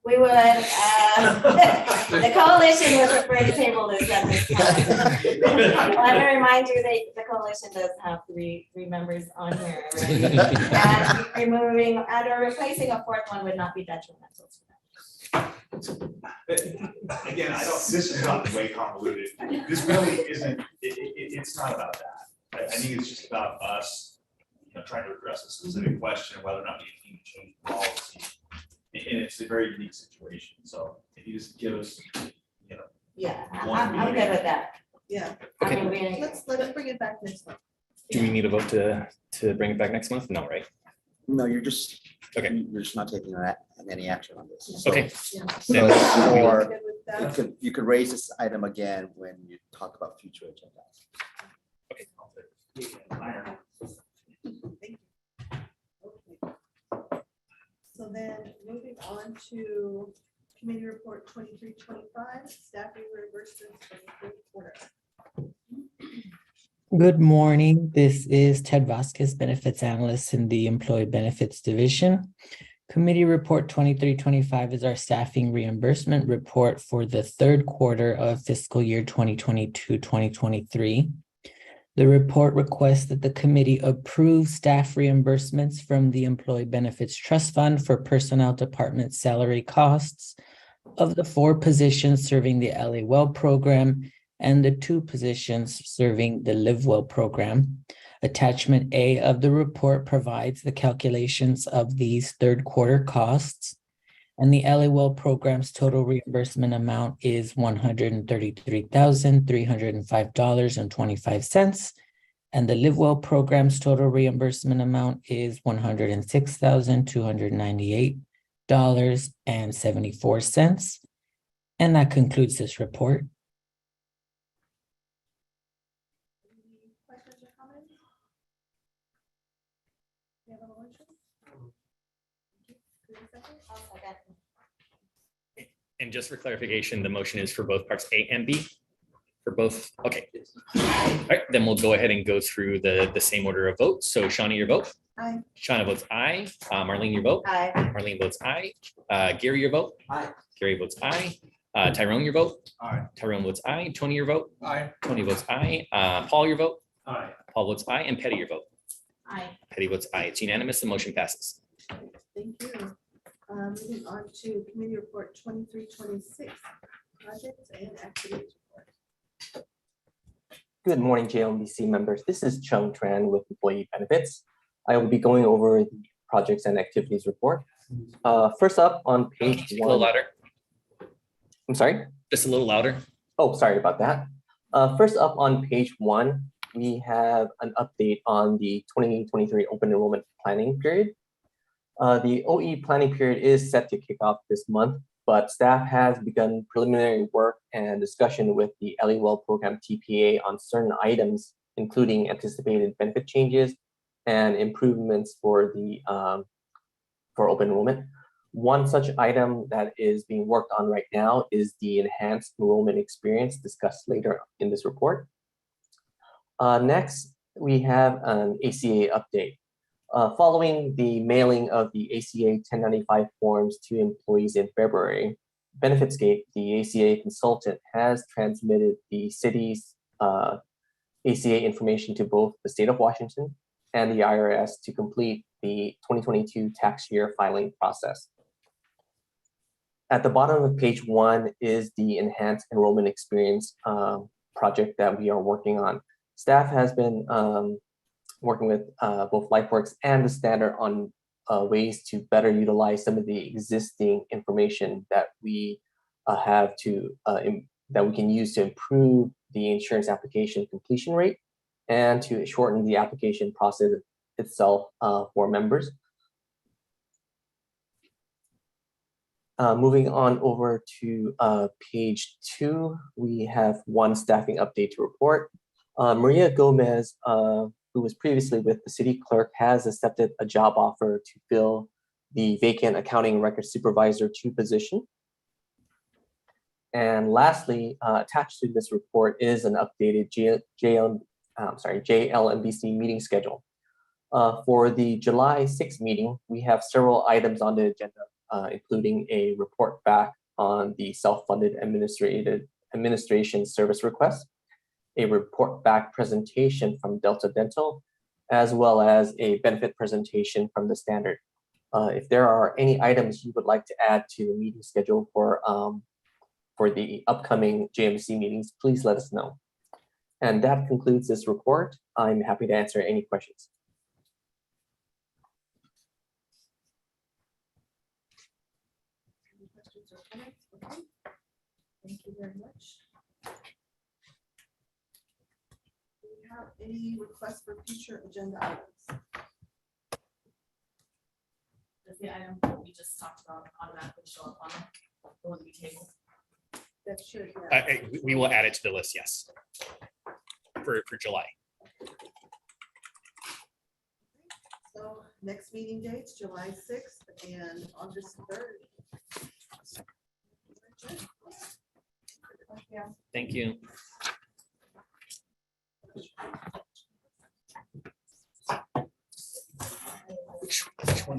We would, the coalition would prefer to table this at this time. Let me remind you that the coalition does have three members on here already. And removing or replacing a 4th one would not be detrimental to them. Again, this is not way convoluted. This really isn't, it's not about that. I think it's just about us, trying to address a specific question, whether or not we need to change policy. And it's a very unique situation. So if you just give us, Yeah, I'm good with that. Yeah. Okay. Let's bring it back next month. Do we need a vote to bring it back next month? No, right? No, you're just. Okay. You're just not taking any action on this. Okay. Yeah. Then we will- Or Good with you that? could raise this item again when you talk about future agendas. Thank you. Okay. So then moving on to committee report 2325, staffing reimbursements for the third quarter. Good morning. This is Ted Vasquez, Benefits Analyst in the Employee Benefits Division. Committee Report 2325 is our staffing reimbursement report for the third quarter of fiscal year 2022-2023. The report requests that the committee approve staff reimbursements from the Employee Benefits Trust Fund for Personnel Department salary costs of the 4 positions serving the LA Well program and the 2 positions serving the Live Well program. Attachment A of the report provides the calculations of these third quarter costs. And the LA Well program's total reimbursement amount is $133,305.25. And the Live Well program's total reimbursement amount is $106,298.74. And that concludes this report. Any questions or comments? You have a motion? Thank you. Who's the second? I'll second. And just for clarification, the motion is for both parts A and B? For both, okay. All right, then we'll go ahead and go through the same order of votes. So Shawnee, your vote? Aye. Shauna votes aye. Marlene, your vote? Aye. Marlene votes aye. Gary, your vote? Aye. Gary votes aye. Tyrone, your vote? Aye. Tyrone votes aye. Tony, your vote? Aye. Tony votes aye. Paul, your vote? Aye. Paul votes aye. And Petty, your vote? Aye. Petty votes aye. It's unanimous. The motion passes. Thank you. Moving on to committee report 2326, projects and activities report. Good morning, JLMBC members. This is Chung Tran with Employee Benefits. I will be going over the projects and activities report. First up on page A little 1. louder. I'm sorry? Just a little louder. Oh, sorry about that. First up on page 1, we have an update on the 2023 open enrollment planning period. The OE planning period is set to kick off this month, but staff has begun preliminary work and discussion with the LA Well program TPA on certain items, including anticipated benefit changes and improvements for the for open enrollment. One such item that is being worked on right now is the enhanced enrollment experience discussed later in this report. Next, we have an ACA update. Following the mailing of the ACA 1095 forms to employees in February, BenefitsGate, the ACA consultant, has transmitted the city's ACA information to both the state of Washington and the IRS to complete the 2022 tax year filing process. At the bottom of page 1 is the enhanced enrollment experience project that we are working on. Staff has been working with both LifeWorks and the standard on ways to better utilize some of the existing information that we have to that we can use to improve the insurance application completion rate and to shorten the application process itself for members. Moving on over to page 2, we have one staffing update to report. Maria Gomez, who was previously with the city clerk, has accepted a job offer to fill the vacant accounting record supervisor 2 position. And lastly, attached to this report is an updated JLMBC meeting schedule. For the July 6th meeting, we have several items on the agenda, including a report back on the self-funded administration service request, a report back presentation from Delta Dental, as well as a benefit presentation from the standard. If there are any items you would like to add to the meeting schedule for the upcoming JMC meetings, please let us know. And that concludes this report. I'm happy to answer any questions. Any questions or comments? Okay. Thank you very much. Do we have any requests for future agenda items? Does the item that we just talked about automatically show up on the one we tabled? That should. We will add it to the list, yes. For July. So next meeting dates, July 6th and August 3rd. Thank you.